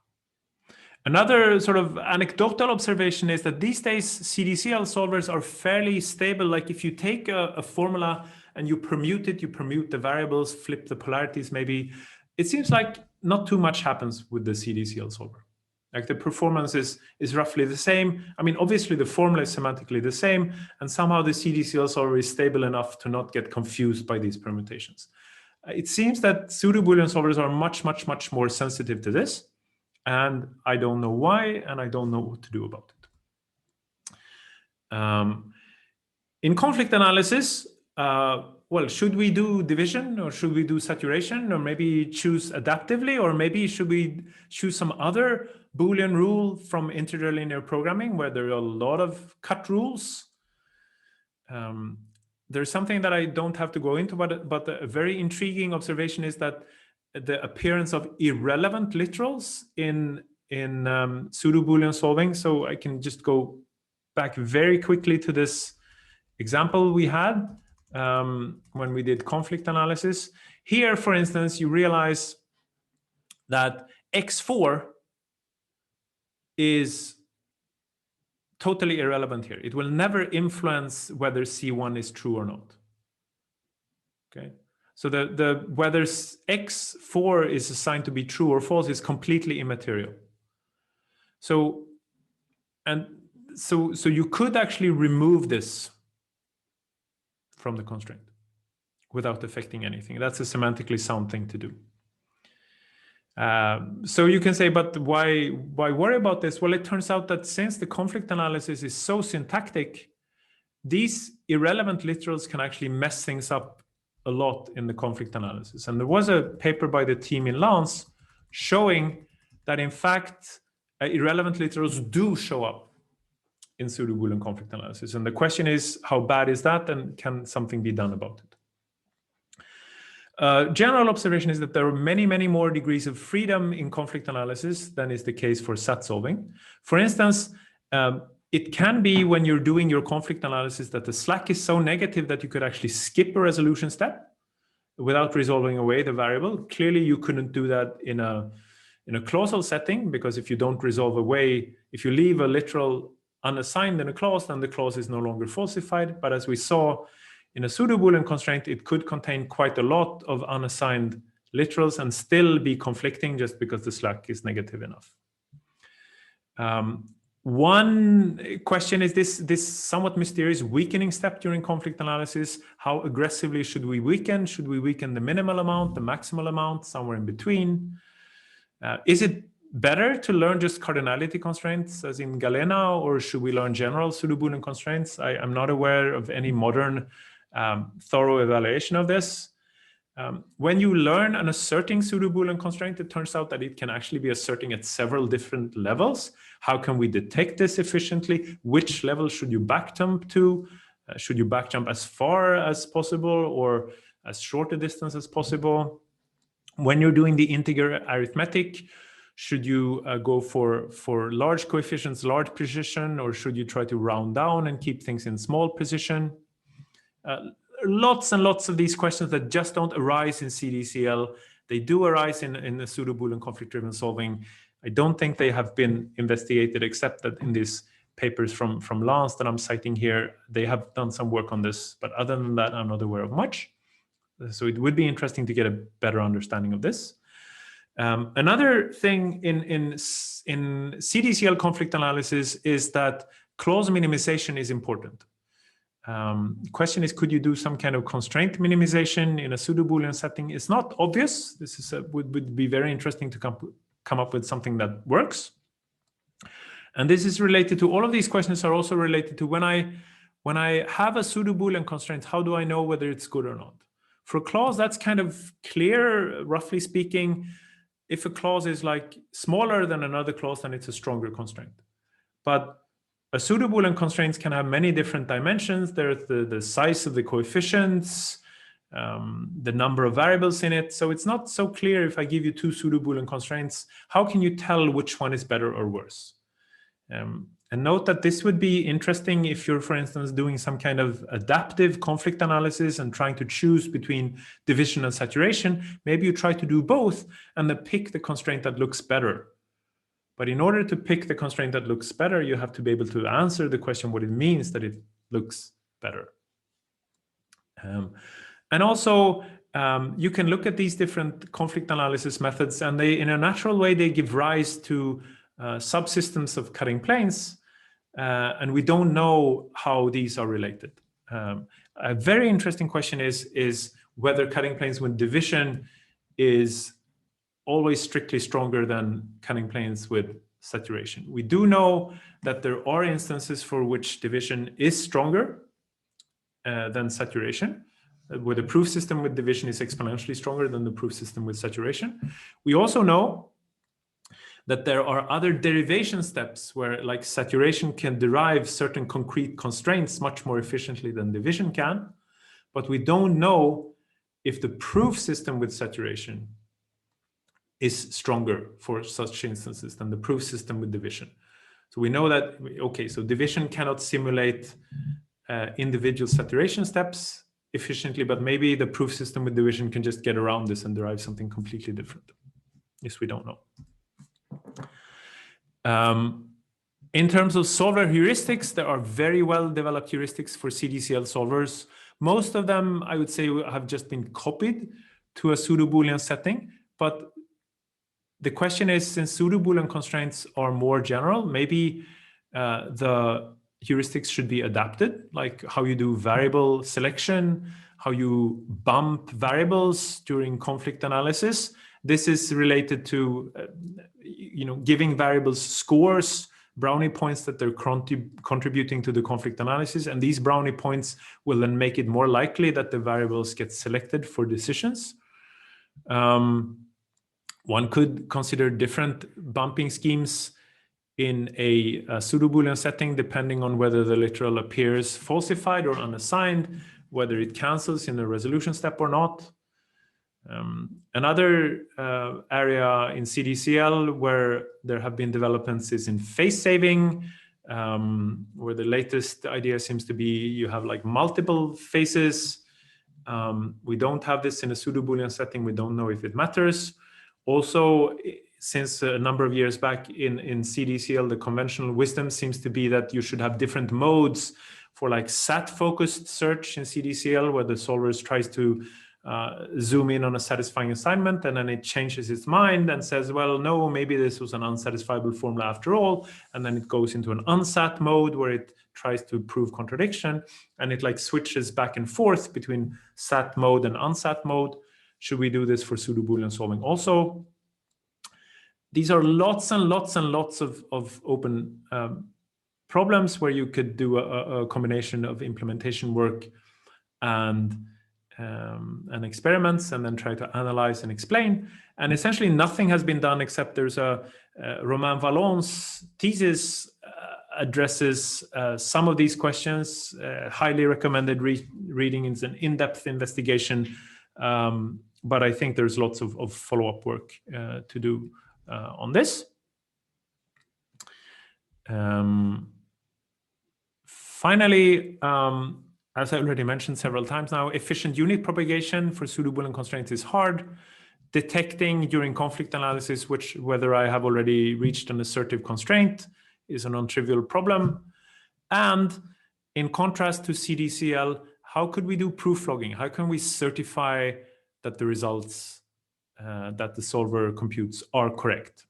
Another sort of anecdotal observation is that these days Cdcl solvers are fairly stable. Like if you take a formula and you permute it, you permute the variables, flip the polarities maybe, it seems like not too much happens with the Cdcl solver. Like the performance is roughly the same. I mean, obviously the formula is semantically the same, and somehow the Cdcl solver is stable enough to not get confused by these permutations. It seems that pseudo-Boolean solvers are much, much, much more sensitive to this. And I don't know why, and I don't know what to do about it. In conflict analysis, well, should we do division, or should we do saturation, or maybe choose adaptively, or maybe should we choose some other Boolean rule from integer linear programming where there are a lot of cut rules? There's something that I don't have to go into, but a very intriguing observation is that the appearance of irrelevant literals in pseudo-Boolean solving. So I can just go back very quickly to this example we had when we did conflict analysis. Here, for instance, you realize that x4 is totally irrelevant here. It will never influence whether C1 is true or not. Okay. So the whether x4 is assigned to be true or false is completely immaterial. So you could actually remove this from the constraint without affecting anything. That's a semantically sound thing to do. So you can say, but why worry about this? Well, it turns out that since the conflict analysis is so syntactic, these irrelevant literals can actually mess things up a lot in the conflict analysis. And there was a paper by the team in Lund showing that in fact irrelevant literals do show up in pseudo-Boolean conflict analysis. And the question is, how bad is that, and can something be done about it? General observation is that there are many, many more degrees of freedom in conflict analysis than is the case for SAT solving. For instance, it can be when you're doing your conflict analysis that the slack is so negative that you could actually skip a resolution step without resolving away the variable. Clearly, you couldn't do that in a clausal setting, because if you don't resolve away, if you leave a literal unassigned in a clause, then the clause is no longer falsified. But as we saw, in a pseudo-Boolean constraint, it could contain quite a lot of unassigned literals and still be conflicting just because the slack is negative enough. One question is this somewhat mysterious weakening step during conflict analysis. How aggressively should we weaken? Should we weaken the minimal amount, the maximal amount, somewhere in between? Is it better to learn just cardinality constraints as in Galena, or should we learn general pseudo-Boolean constraints? I'm not aware of any modern thorough evaluation of this. When you learn an asserting pseudo-Boolean constraint, it turns out that it can actually be asserting at several different levels. How can we detect this efficiently? Which level should you backjump to? Should you backjump as far as possible or as short a distance as possible? When you're doing the integer arithmetic, should you go for large coefficients, large precision, or should you try to round down and keep things in small precision? Lots and lots of these questions that just don't arise in Cdcl. They do arise in the pseudo-Boolean conflict-driven solving. I don't think they have been investigated, except that in these papers from Lund that I'm citing here, they have done some work on this. But other than that, I'm not aware of much. So it would be interesting to get a better understanding of this. Another thing in Cdcl conflict analysis is that clause minimization is important. Question is, could you do some kind of constraint minimization in a pseudo-Boolean setting? It's not obvious. This is would be very interesting to come up with something that works. And this is related to, all of these questions are also related to when I have a pseudo-Boolean constraint, how do I know whether it's good or not? For a clause, that's kind of clear, roughly speaking. If a clause is like smaller than another clause, then it's a stronger constraint. But a pseudo-Boolean constraints can have many different dimensions. There's the size of the coefficients, the number of variables in it. So it's not so clear if I give you two pseudo-Boolean constraints, how can you tell which one is better or worse? And note that this would be interesting if you're, for instance, doing some kind of adaptive conflict analysis and trying to choose between division and saturation. Maybe you try to do both and then pick the constraint that looks better. But in order to pick the constraint that looks better, you have to be able to answer the question what it means that it looks better. And also, you can look at these different conflict analysis methods, and they, in a natural way, they give rise to subsystems of cutting planes, and we don't know how these are related. A very interesting question is whether cutting planes with division is always strictly stronger than cutting planes with saturation. We do know that there are instances for which division is stronger than saturation, where the proof system with division is exponentially stronger than the proof system with saturation. We also know that there are other derivation steps where, like, saturation can derive certain concrete constraints much more efficiently than division can, but we don't know if the proof system with saturation is stronger for such instances than the proof system with division. So we know that, okay, so division cannot simulate individual saturation steps efficiently, but maybe the proof system with division can just get around this and derive something completely different. Yes, we don't know. In terms of solver heuristics, there are very well developed heuristics for Cdcl solvers. Most of them, I would say, have just been copied to a pseudo-Boolean setting. But the question is, since pseudo-Boolean constraints are more general, maybe the heuristics should be adapted, like how you do variable selection, how you bump variables during conflict analysis. This is related to giving variables scores brownie points that they're contributing to the conflict analysis, and these brownie points will then make it more likely that the variables get selected for decisions. One could consider different bumping schemes in a pseudo-Boolean setting, depending on whether the literal appears falsified or unassigned, whether it cancels in the resolution step or not. Another area in Cdcl where there have been developments is in phase saving, where the latest idea seems to be you have like multiple phases. We don't have this in a pseudo-Boolean setting. We don't know if it matters. Also, since a number of years back in Cdcl, the conventional wisdom seems to be that you should have different modes for like SAT-focused search in Cdcl, where the solver tries to zoom in on a satisfying assignment, and then it changes its mind and says, well, no, maybe this was an unsatisfiable formula after all. And then it goes into an unsat mode where it tries to prove contradiction, and it like switches back and forth between sat mode and unsat mode. Should we do this for pseudo-Boolean solving also? These are lots and lots and lots of open problems where you could do a combination of implementation work and experiments, and then try to analyze and explain. And essentially nothing has been done except there's a Romain Vallon's thesis addresses some of these questions. Highly recommended reading. It's an in-depth investigation, but I think there's lots of follow-up work to do on this. Finally, as I already mentioned several times now, efficient unit propagation for pseudo-Boolean constraints is hard. Detecting during conflict analysis whether I have already reached an assertive constraint is a non-trivial problem. And in contrast to Cdcl, how could we do proof logging? How can we certify that the results that the solver computes are correct?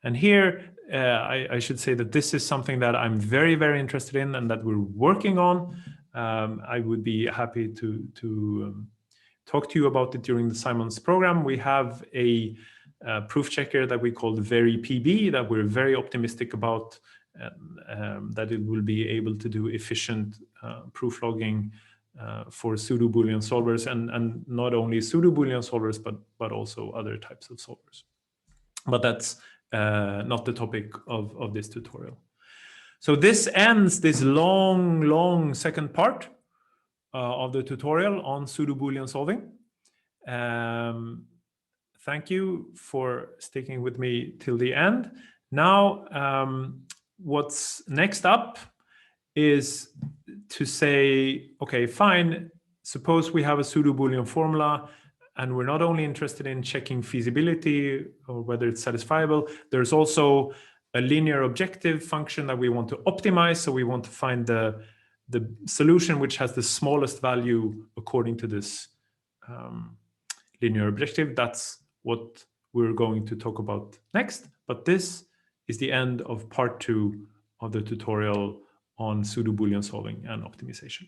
And here, I should say that this is something that I'm very, very interested in and that we're working on. I would be happy to talk to you about it during the Simons program. We have a proof checker that we call the VeryPB that we're very optimistic about, that it will be able to do efficient proof logging for pseudo-Boolean solvers, and not only pseudo-Boolean solvers, but also other types of solvers. But that's not the topic of this tutorial. So this ends this long second part of the tutorial on pseudo-Boolean solving. Thank you for sticking with me till the end. Now, what's next up is to say, okay, fine, suppose we have a pseudo-Boolean formula, and we're not only interested in checking feasibility or whether it's satisfiable, there's also a linear objective function that we want to optimize. So we want to find the solution which has the smallest value according to this linear objective. That's what we're going to talk about next. But this is the end of part 2 of the tutorial on pseudo-Boolean solving and optimization.